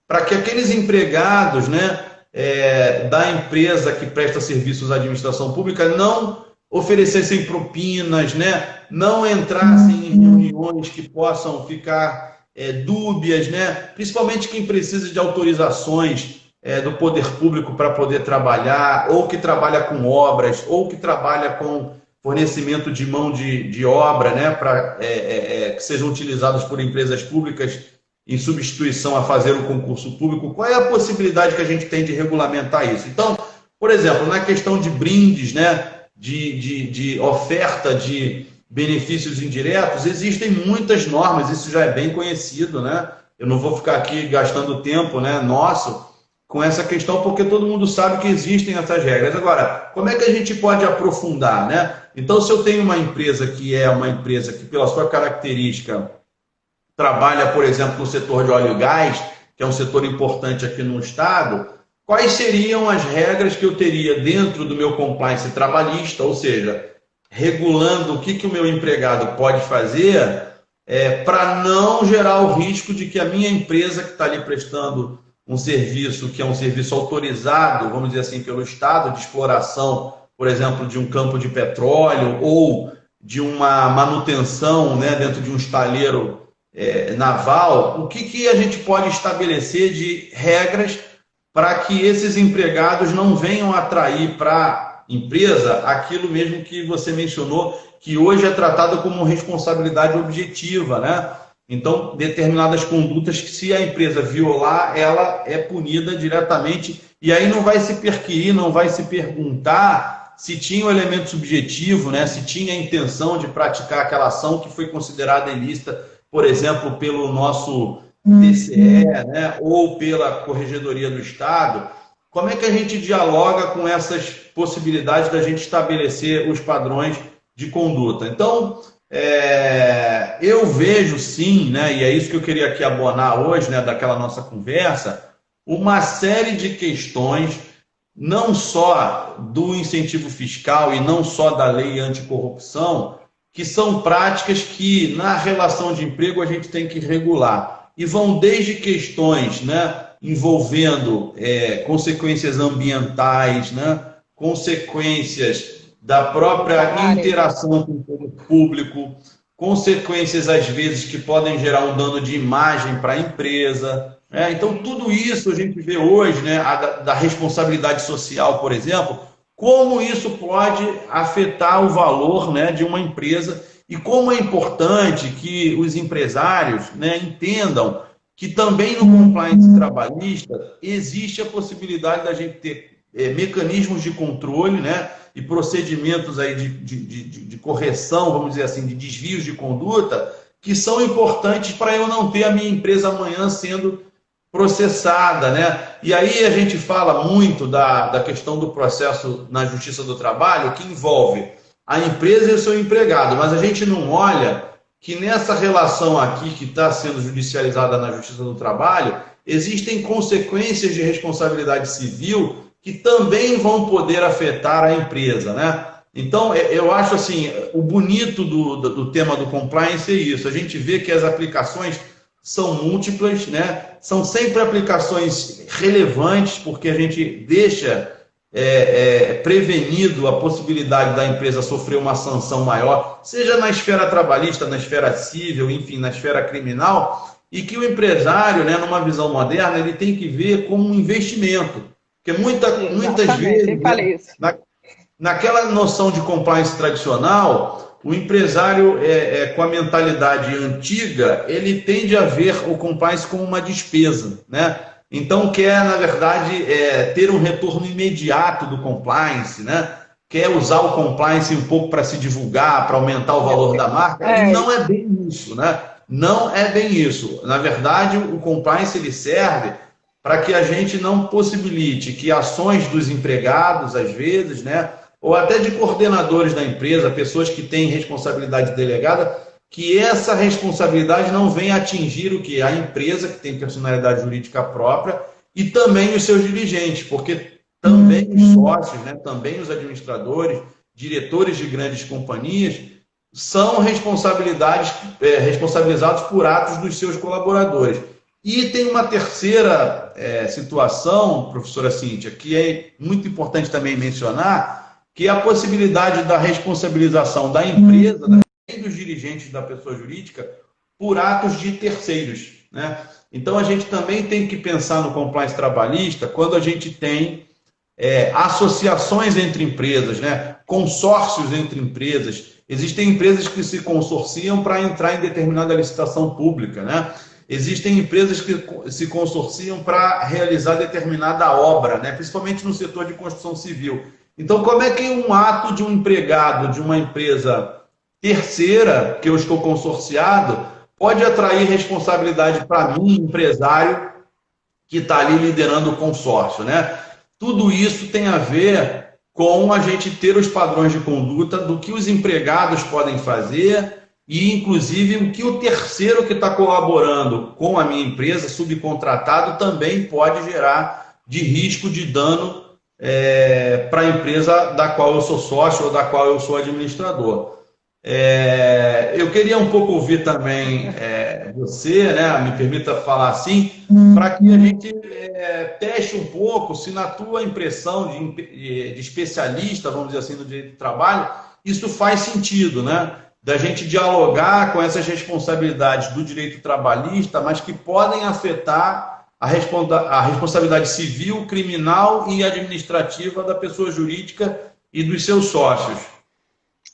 para que aqueles empregados, né, da empresa que presta serviços à administração pública não oferecessem propinas, né, não entrassem em reuniões que possam ficar dúbias, né, principalmente quem precisa de autorizações do poder público para poder trabalhar, ou que trabalha com obras, ou que trabalha com fornecimento de mão de obra, né, para que sejam utilizados por empresas públicas em substituição a fazer o concurso público. Qual é a possibilidade que a gente tem de regulamentar isso? Então, por exemplo, na questão de brindes, né, de oferta de benefícios indiretos, existem muitas normas, isso já é bem conhecido, né? Eu não vou ficar aqui gastando tempo, né, nosso com essa questão, porque todo mundo sabe que existem essas regras. Agora, como é que a gente pode aprofundar, né? Então, se eu tenho uma empresa que pela sua característica, trabalha, por exemplo, no setor de óleo e gás, que é um setor importante aqui no estado, quais seriam as regras que eu teria dentro do meu compliance trabalhista, ou seja, regulando o que o meu empregado pode fazer para não gerar o risco de que a minha empresa que está ali prestando um serviço que é um serviço autorizado, vamos dizer assim, pelo Estado, de exploração, por exemplo, de um campo de petróleo ou de uma manutenção, né, dentro de um estaleiro naval, o que a gente pode estabelecer de regras para que esses empregados não venham atrair para a empresa aquilo mesmo que você mencionou, que hoje é tratado como responsabilidade objetiva, né? Então, determinadas condutas que, se a empresa violar, ela é punida diretamente, e aí não vai se perquirir, não vai se perguntar se tinha um elemento subjetivo, né? Se tinha a intenção de praticar aquela ação que foi considerada ilícita, por exemplo, pelo nosso TCE, né? Ou pela Corregedoria do Estado. Como é que a gente dialoga com essas possibilidades da gente estabelecer os padrões de conduta? Então, eu vejo sim, né, e é isso que eu queria aqui abonar hoje, né, daquela nossa conversa, uma série de questões, não só do incentivo fiscal e não só da lei anticorrupção, que são práticas que na relação de emprego a gente tem que regular. E vão desde questões, né, envolvendo consequências ambientais, né, consequências da própria interação com o poder público, consequências, às vezes, que podem gerar um dano de imagem para a empresa. Então, tudo isso a gente vê hoje, né, da responsabilidade social, por exemplo, como isso pode afetar o valor, né, de uma empresa e como é importante que os empresários, né, entendam que também no compliance trabalhista existe a possibilidade da gente ter mecanismos de controle, né, e procedimentos aí de correção, vamos dizer assim, de desvios de conduta, que são importantes para eu não ter a minha empresa amanhã sendo processada, né? E aí a gente fala muito da questão do processo na Justiça do Trabalho, que envolve a empresa e o seu empregado, mas a gente não olha que nessa relação aqui que está sendo judicializada na Justiça do Trabalho, existem consequências de responsabilidade civil que também vão poder afetar a empresa, né? Então, eu acho assim, o bonito do tema do compliance é isso. A gente vê que as aplicações são múltiplas, né? São sempre aplicações relevantes, porque a gente deixa prevenido a possibilidade da empresa sofrer uma sanção maior, seja na esfera trabalhista, na esfera civil, enfim, na esfera criminal, e que o empresário, né, numa visão moderna, ele tem que ver como um investimento. Porque muitas vezes, né, naquela noção de compliance tradicional, o empresário, com a mentalidade antiga, ele tende a ver o compliance como uma despesa, né? Então, quer, na verdade, ter um retorno imediato do compliance, né? Quer usar o compliance um pouco para se divulgar, para aumentar o valor da marca. E não é bem isso, né? Não é bem isso. Na verdade, o compliance ele serve para que a gente não possibilite que ações dos empregados, às vezes, né? Ou até de coordenadores da empresa, pessoas que têm responsabilidade delegada, que essa responsabilidade não venha atingir o que? A empresa, que tem personalidade jurídica própria, e também os seus dirigentes, porque também os sócios, né, também os administradores, diretores de grandes companhias, são responsabilizados por atos dos seus colaboradores. E tem uma terceira situação, professora Cíntia, que é muito importante também mencionar, que é a possibilidade da responsabilização da empresa, e dos dirigentes da pessoa jurídica, por atos de terceiros, né? Então, a gente também tem que pensar no compliance trabalhista quando a gente tem associações entre empresas, né? Consórcios entre empresas. Existem empresas que se consorciam para entrar em determinada licitação pública, né? Existem empresas que se consorciam para realizar determinada obra, né? Principalmente no setor de construção civil. Então, como é que um ato de um empregado de uma empresa terceira, que eu estou consorciado, pode atrair responsabilidade para mim, empresário, que está ali liderando o consórcio, né? Tudo isso tem a ver com a gente ter os padrões de conduta do que os empregados podem fazer e, inclusive, o que o terceiro que está colaborando com a minha empresa, subcontratado, também pode gerar de risco de dano para a empresa da qual eu sou sócio ou da qual eu sou administrador. Eu queria um pouco ouvir também você, né, me permita falar assim, para que a gente teste um pouco se na tua impressão de especialista, vamos dizer assim, no direito do trabalho, isso faz sentido, né? Da gente dialogar com essas responsabilidades do direito trabalhista, mas que podem afetar a responsabilidade civil, criminal e administrativa da pessoa jurídica e dos seus sócios.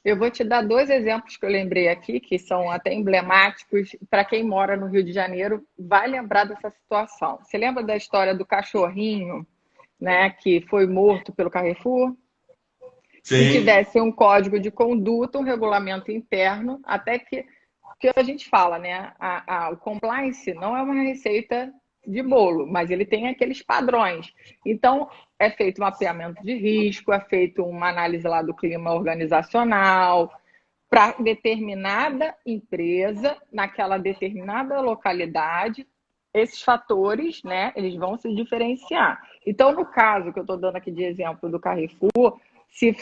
Eu vou te dar 2 exemplos que eu lembrei aqui, que são até emblemáticos. Para quem mora no Rio de Janeiro, vai lembrar dessa situação. Você lembra da história do cachorrinho, né, que foi morto pelo Carrefour? Sim. Se tivesse um código de conduta, um regulamento interno, até que a gente fala, né, o compliance não é uma receita de bolo, mas ele tem aqueles padrões. Então, é feito um mapeamento de risco, é feito uma análise lá do clima organizacional, para determinada empresa, naquela determinada localidade, esses fatores, né, eles vão se diferenciar. Então, no caso que eu estou dando aqui de exemplo do Carrefour, se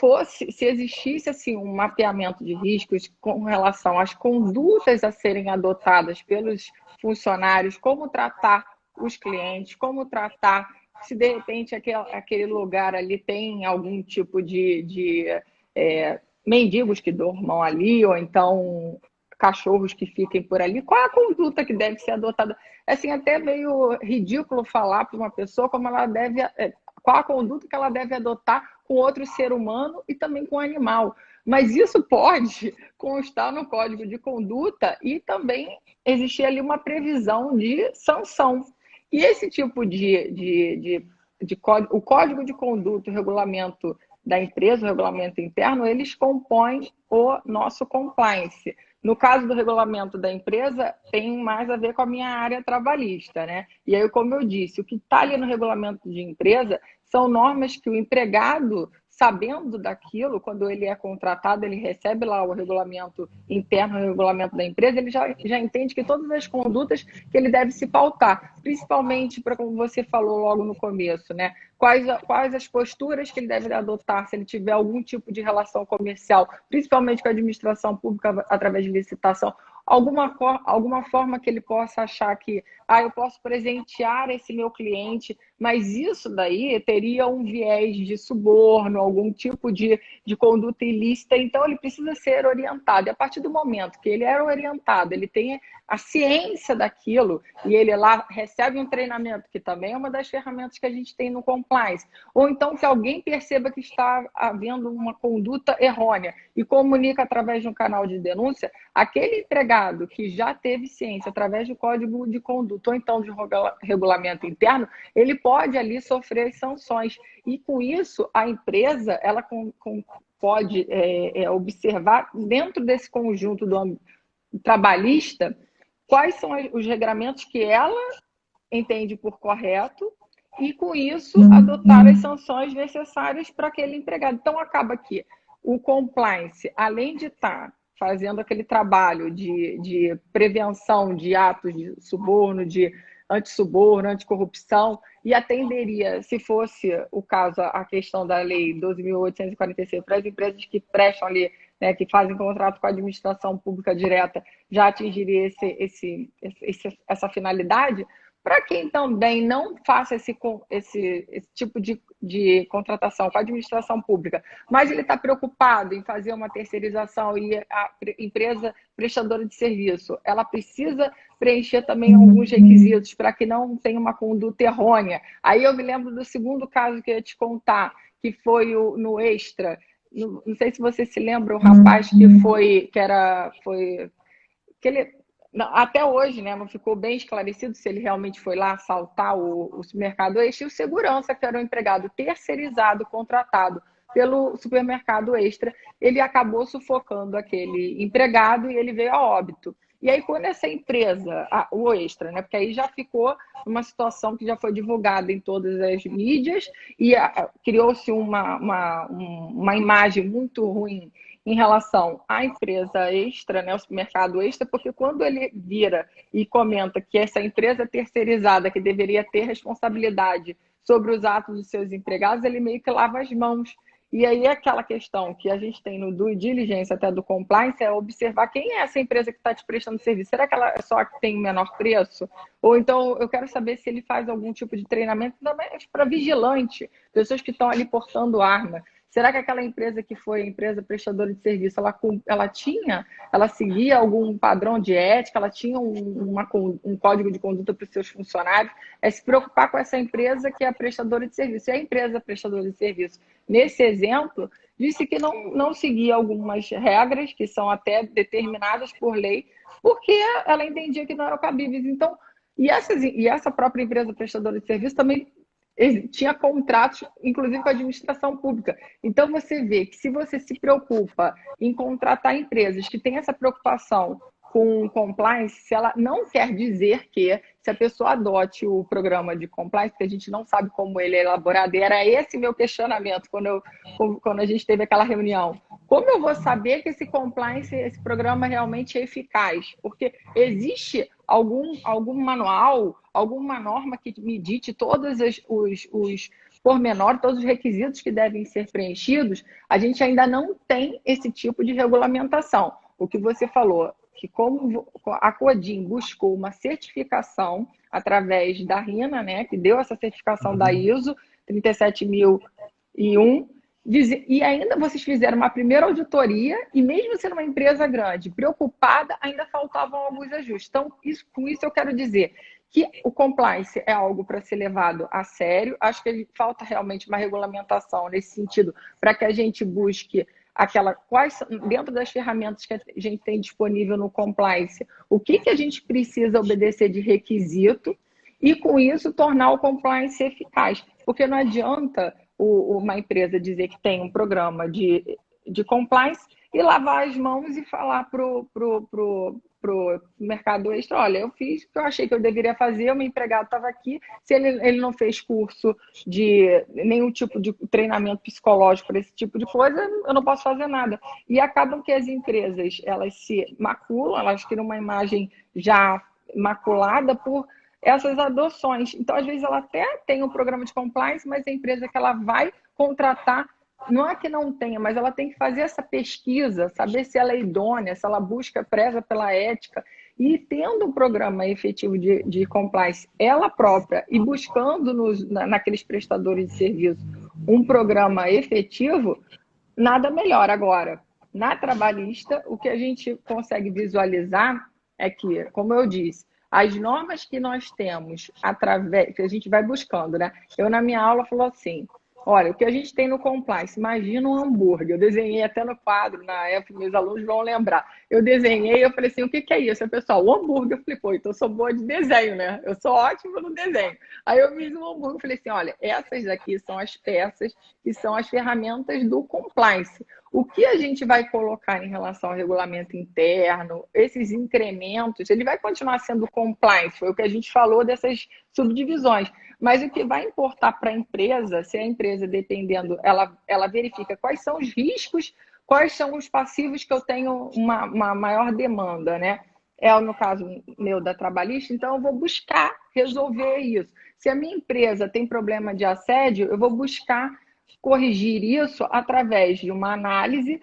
existisse assim, um mapeamento de riscos com relação às condutas a serem adotadas pelos funcionários, como tratar os clientes, como tratar, se de repente aquele lugar ali tem algum tipo de mendigos que dormam ali, ou então cachorros que fiquem por ali, qual é a conduta que deve ser adotada? É assim, até meio ridículo falar para uma pessoa como ela deve, qual a conduta que ela deve adotar com outro ser humano e também com animal. Mas isso pode constar no código de conduta e também existir ali uma previsão de sanção. E esse tipo o código de conduta, o regulamento da empresa, o regulamento interno, eles compõem o nosso compliance. No caso do regulamento da empresa, tem mais a ver com a minha área trabalhista, né? E aí, como eu disse, o que está ali no regulamento de empresa são normas que o empregado, sabendo daquilo, quando ele é contratado, ele recebe lá o regulamento interno, o regulamento da empresa, ele já entende que todas as condutas que ele deve se pautar, principalmente para, como você falou logo no começo, né? Quais as posturas que ele deve adotar se ele tiver algum tipo de relação comercial, principalmente com a administração pública através de licitação, alguma forma que ele possa achar que eu posso presentear esse meu cliente, mas isso daí teria um viés de suborno, algum tipo de conduta ilícita, então ele precisa ser orientado. E a partir do momento que ele é orientado, ele tem a ciência daquilo e ele lá recebe um treinamento, que também é uma das ferramentas que a gente tem no compliance, ou então que alguém perceba que está havendo uma conduta errônea e comunica através de um canal de denúncia, aquele empregado que já teve ciência através do código de conduta ou então de regulamento interno, ele pode ali sofrer as sanções. E com isso, a empresa ela pode observar dentro desse conjunto do trabalhista quais são os regramentos que ela entende por correto e, com isso, adotar as sanções necessárias para aquele empregado. Então, acaba que o compliance, além de estar fazendo aquele trabalho de prevenção de atos de suborno, de antissuborno, anticorrupção, e atenderia, se fosse o caso, a questão da Lei 12.846 para as empresas que prestam ali, né, que fazem contrato com a administração pública direta, já atingiria essa finalidade. Para quem também não faça esse tipo de contratação com a administração pública, mas ele está preocupado em fazer uma terceirização e a empresa prestadora de serviço, ela precisa preencher também alguns requisitos para que não tenha uma conduta errônea. Aí eu me lembro do segundo caso que eu ia te contar, que foi no Extra. Não sei se você se lembra, o rapaz que ele... Até hoje, né, não ficou bem esclarecido se ele realmente foi lá assaltar o supermercado Extra, e o segurança, que era um empregado terceirizado, contratado pelo supermercado Extra, ele acabou sufocando aquele empregado e ele veio a óbito. E aí, quando essa empresa, o Extra, né, porque aí já ficou uma situação que já foi divulgada em todas as mídias e criou-se uma imagem muito ruim em relação à empresa Extra, né, o supermercado Extra, porque quando ele vira e comenta que essa empresa terceirizada, que deveria ter responsabilidade sobre os atos dos seus empregados, ele meio que lava as mãos. E aí aquela questão que a gente tem no due diligence, até do compliance, é observar quem é essa empresa que está te prestando serviço. Será que ela é só que tem o menor preço? Ou então eu quero saber se ele faz algum tipo de treinamento também para vigilante, pessoas que estão ali portando arma. Será que aquela empresa que foi a empresa prestadora de serviço, ela seguia algum padrão de ética, ela tinha um código de conduta para os seus funcionários? É se preocupar com essa empresa que é a prestadora de serviço. E a empresa prestadora de serviço, nesse exemplo, disse que não seguia algumas regras que são até determinadas por lei, porque ela entendia que não eram cabíveis. Então, e essa própria empresa prestadora de serviço também tinha contratos, inclusive com a administração pública. Então, você vê que se você se preocupa em contratar empresas que têm essa preocupação com compliance, se ela não quer dizer que, se a pessoa adote o programa de compliance, porque a gente não sabe como ele é elaborado, e era esse meu questionamento quando a gente teve aquela reunião. Como eu vou saber que esse compliance, esse programa realmente é eficaz? Porque existe algum manual, alguma norma que me dite todos os pormenores, todos os requisitos que devem ser preenchidos. A gente ainda não tem esse tipo de regulamentação. O que você falou, que como a Codin buscou uma certificação através da RINA, né, que deu essa certificação da ISO 37001, e ainda vocês fizeram uma primeira auditoria, e mesmo sendo uma empresa grande, preocupada, ainda faltavam alguns ajustes. Então, com isso eu quero dizer que o compliance é algo para ser levado a sério. Acho que falta realmente uma regulamentação nesse sentido, para que a gente busque dentro das ferramentas que a gente tem disponível no compliance, o que a gente precisa obedecer de requisito, e com isso tornar o compliance eficaz. Porque não adianta uma empresa dizer que tem um programa de compliance e lavar as mãos e falar pro mercado extra, olha, eu fiz o que eu achei que eu deveria fazer, o meu empregado estava aqui, se ele não fez curso de nenhum tipo de treinamento psicológico para esse tipo de coisa, eu não posso fazer nada. E acabam que as empresas, elas se maculam, elas criam uma imagem já maculada por essas adoções. Então, às vezes, ela até tem um programa de compliance, mas a empresa que ela vai contratar, não é que não tenha, mas ela tem que fazer essa pesquisa, saber se ela é idônea, se ela busca, preza pela ética. E tendo um programa efetivo de compliance, ela própria, e buscando naqueles prestadores de serviço um programa efetivo, nada melhor. Agora, na trabalhista, o que a gente consegue visualizar é que, como eu disse, as normas que nós temos, através, que a gente vai buscando, né? Eu, na minha aula, falo assim, olha, o que a gente tem no compliance, imagina um hambúrguer. Eu desenhei até no quadro, na época, meus alunos vão lembrar. Eu desenhei, eu falei assim, o que é isso? Aí, pessoal, o hambúrguer. Eu falei, pô, então eu sou boa de desenho, né? Eu sou ótima no desenho. Aí eu fiz um hambúrguer, eu falei assim, olha, essas aqui são as peças e são as ferramentas do compliance. O que a gente vai colocar em relação ao regulamento interno, esses incrementos, ele vai continuar sendo compliance, foi o que a gente falou dessas subdivisões. Mas o que vai importar para a empresa, se a empresa, dependendo, ela verifica quais são os riscos, quais são os passivos que eu tenho uma maior demanda, né? É no caso meu da trabalhista, então eu vou buscar resolver isso. Se a minha empresa tem problema de assédio, eu vou buscar corrigir isso através de uma análise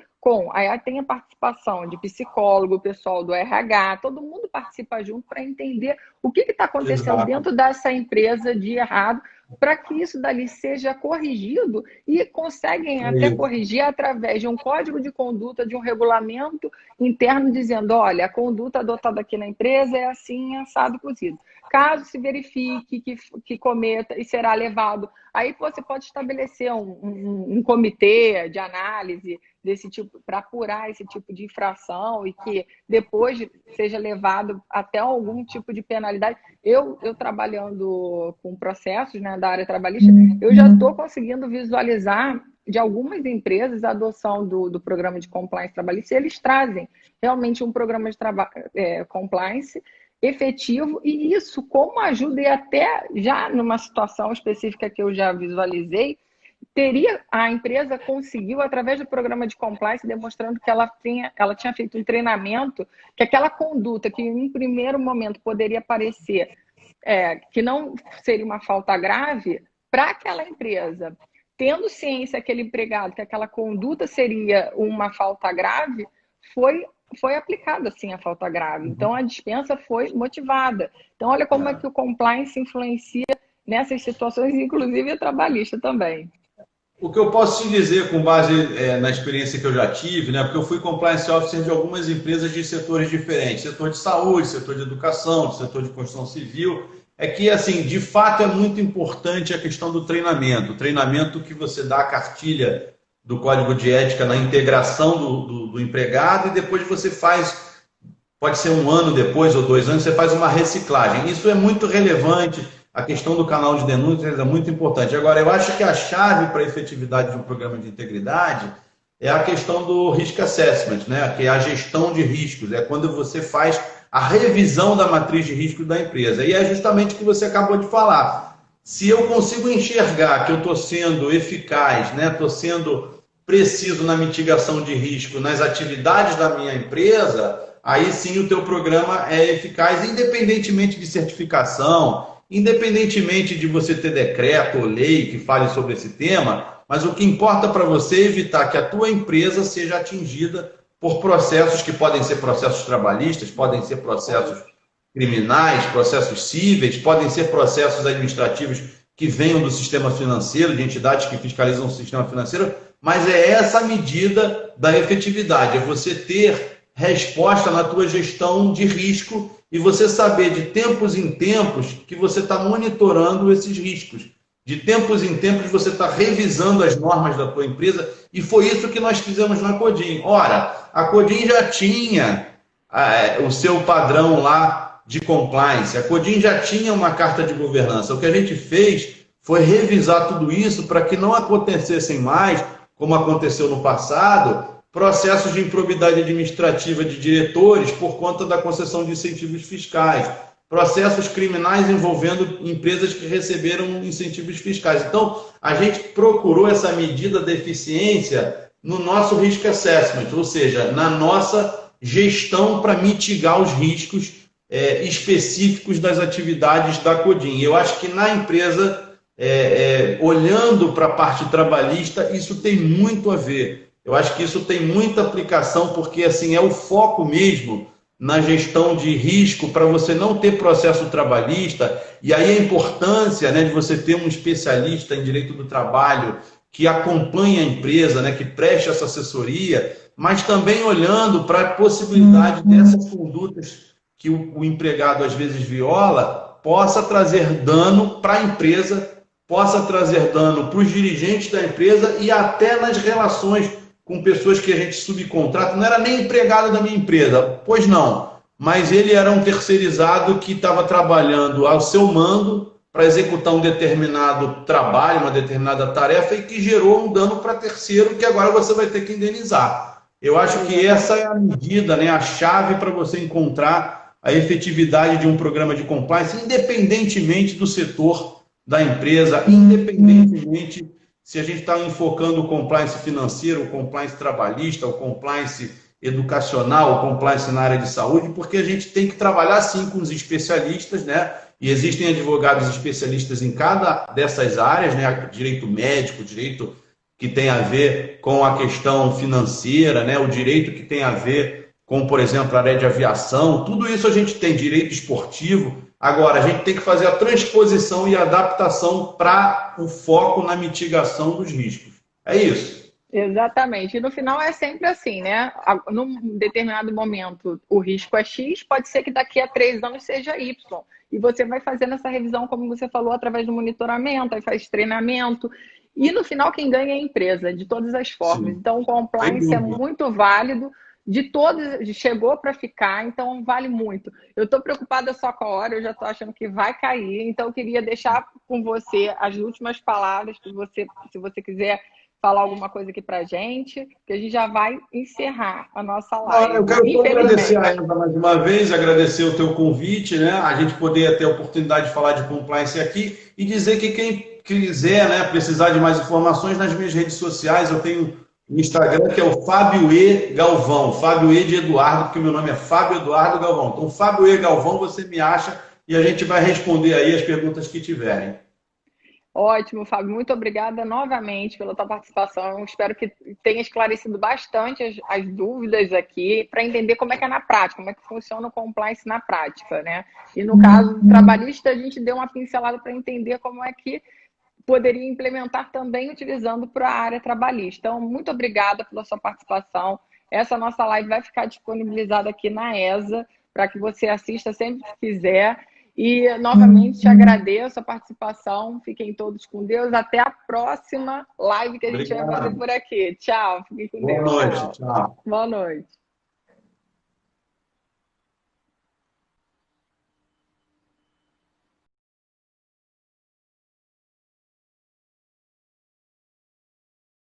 aí tem a participação de psicólogo, pessoal do RH, todo mundo participa junto para entender o que está acontecendo dentro dessa empresa de errado, para que isso dali seja corrigido e conseguem até corrigir através de um código de conduta, de um regulamento interno dizendo, olha, a conduta adotada aqui na empresa é assim, assado, cozido. Caso se verifique que cometa e será levado, aí você pode estabelecer um comitê de análise desse tipo, para apurar esse tipo de infração e que depois seja levado até algum tipo de penalidade. Eu trabalhando com processos, né, da área trabalhista, eu já estou conseguindo visualizar de algumas empresas a adoção do programa de compliance trabalhista, e eles trazem realmente um programa de compliance efetivo, e isso como ajuda, e até já numa situação específica que eu já visualizei, a empresa conseguiu, através do programa de compliance, demonstrando que ela tinha feito um treinamento, que aquela conduta que em primeiro momento poderia parecer que não seria uma falta grave, para aquela empresa, tendo ciência aquele empregado que aquela conduta seria uma falta grave, foi aplicada assim a falta grave. Então a dispensa foi motivada. Então olha como é que o compliance influencia nessas situações, inclusive a trabalhista também. O que eu posso te dizer com base na experiência que eu já tive, né? Porque eu fui compliance officer de algumas empresas de setores diferentes, setor de saúde, setor de educação, setor de construção civil, é que, assim, de fato é muito importante a questão do treinamento. O treinamento que você dá a cartilha do Código de Ética na integração do empregado, e depois você faz, pode ser 1 ano depois ou 2 anos, você faz uma reciclagem. Isso é muito relevante, a questão do canal de denúncias é muito importante. Agora, eu acho que a chave para a efetividade de um programa de integridade é a questão do risk assessment, né? Que é a gestão de riscos, é quando você faz a revisão da matriz de risco da empresa. E é justamente o que você acabou de falar. Se eu consigo enxergar que eu estou sendo eficaz, né? Estou sendo preciso na mitigação de risco nas atividades da minha empresa, aí sim o teu programa é eficaz, independentemente de certificação, independentemente de você ter decreto ou lei que fale sobre esse tema, mas o que importa para você é evitar que a tua empresa seja atingida por processos que podem ser processos trabalhistas, podem ser processos criminais, processos cíveis, podem ser processos administrativos que venham do sistema financeiro, de entidades que fiscalizam o sistema financeiro, mas é essa a medida da efetividade, é você ter resposta na tua gestão de risco e você saber de tempos em tempos que você está monitorando esses riscos. De tempos em tempos você está revisando as normas da tua empresa, e foi isso que nós fizemos na Codim. Ora, a Codim já tinha o seu padrão lá de compliance, a Codim já tinha uma carta de governança. O que a gente fez foi revisar tudo isso para que não acontecessem mais, como aconteceu no passado, processos de improbidade administrativa de diretores por conta da concessão de incentivos fiscais, processos criminais envolvendo empresas que receberam incentivos fiscais. Então, a gente procurou essa medida da eficiência no nosso risk assessment, ou seja, na nossa gestão para mitigar os riscos específicos das atividades da Codim. Eu acho que na empresa, olhando para a parte trabalhista, isso tem muito a ver. Eu acho que isso tem muita aplicação, porque assim, é o foco mesmo na gestão de risco para você não ter processo trabalhista, e aí a importância, né, de você ter um especialista em direito do trabalho que acompanhe a empresa, né, que preste essa assessoria, mas também olhando para a possibilidade dessas condutas que o empregado às vezes viola, possa trazer dano para a empresa, possa trazer dano para os dirigentes da empresa e até nas relações com pessoas que a gente subcontrata. Não era nem empregado da minha empresa, pois não, mas ele era um terceirizado que estava trabalhando ao seu mando para executar um determinado trabalho, uma determinada tarefa e que gerou um dano para terceiro que agora você vai ter que indenizar. Eu acho que essa é a medida, né, a chave para você encontrar a efetividade de um programa de compliance, independentemente do setor da empresa, independentemente se a gente está enfocando o compliance financeiro, o compliance trabalhista, o compliance educacional, o compliance na área de saúde, porque a gente tem que trabalhar sim com os especialistas, né? E existem advogados especialistas em cada dessas áreas, né? Direito médico, direito que tem a ver com a questão financeira, né? O direito que tem a ver com, por exemplo, a área de aviação, tudo isso a gente tem, direito esportivo. Agora, a gente tem que fazer a transposição e a adaptação para o foco na mitigação dos riscos. É isso. Exatamente. E no final é sempre assim, né? Num determinado momento o risco é X, pode ser que daqui a 3 anos seja Y. E você vai fazendo essa revisão, como você falou, através do monitoramento, aí faz treinamento. E no final quem ganha é a empresa, de todas as formas. Sim. Então o compliance é muito válido. De todos, chegou para ficar, então vale muito. Eu estou preocupada só com a hora, eu já estou achando que vai cair, então eu queria deixar com você as últimas palavras, que você, se você quiser falar alguma coisa aqui para a gente, que a gente já vai encerrar a nossa live. Eu quero agradecer ainda mais uma vez, agradecer o teu convite, né? A gente poder ter a oportunidade de falar de compliance aqui e dizer que quem quiser, né, precisar de mais informações, nas minhas redes sociais, eu tenho no Instagram, que é o Fábio E. Galvão, Fábio E. de Eduardo, porque meu nome é Fábio Eduardo Galvão. Então, Fábio E. Galvão, você me acha e a gente vai responder aí as perguntas que tiverem. Ótimo, Fábio. Muito obrigada novamente pela tua participação. Espero que tenha esclarecido bastante as dúvidas aqui para entender como é que é na prática, como é que funciona o compliance na prática, né? E no caso trabalhista, a gente deu uma pincelada para entender como é que poderia implementar também utilizando para a área trabalhista. Então, muito obrigada pela sua participação. Essa nossa live vai ficar disponibilizada aqui na ESA, para que você assista sempre que quiser. E, novamente, te agradeço a participação. Fiquem todos com Deus. Até a próxima live que a gente vai fazer por aqui. Tchau. Fiquem com Deus. Boa noite. Tchau. Boa noite.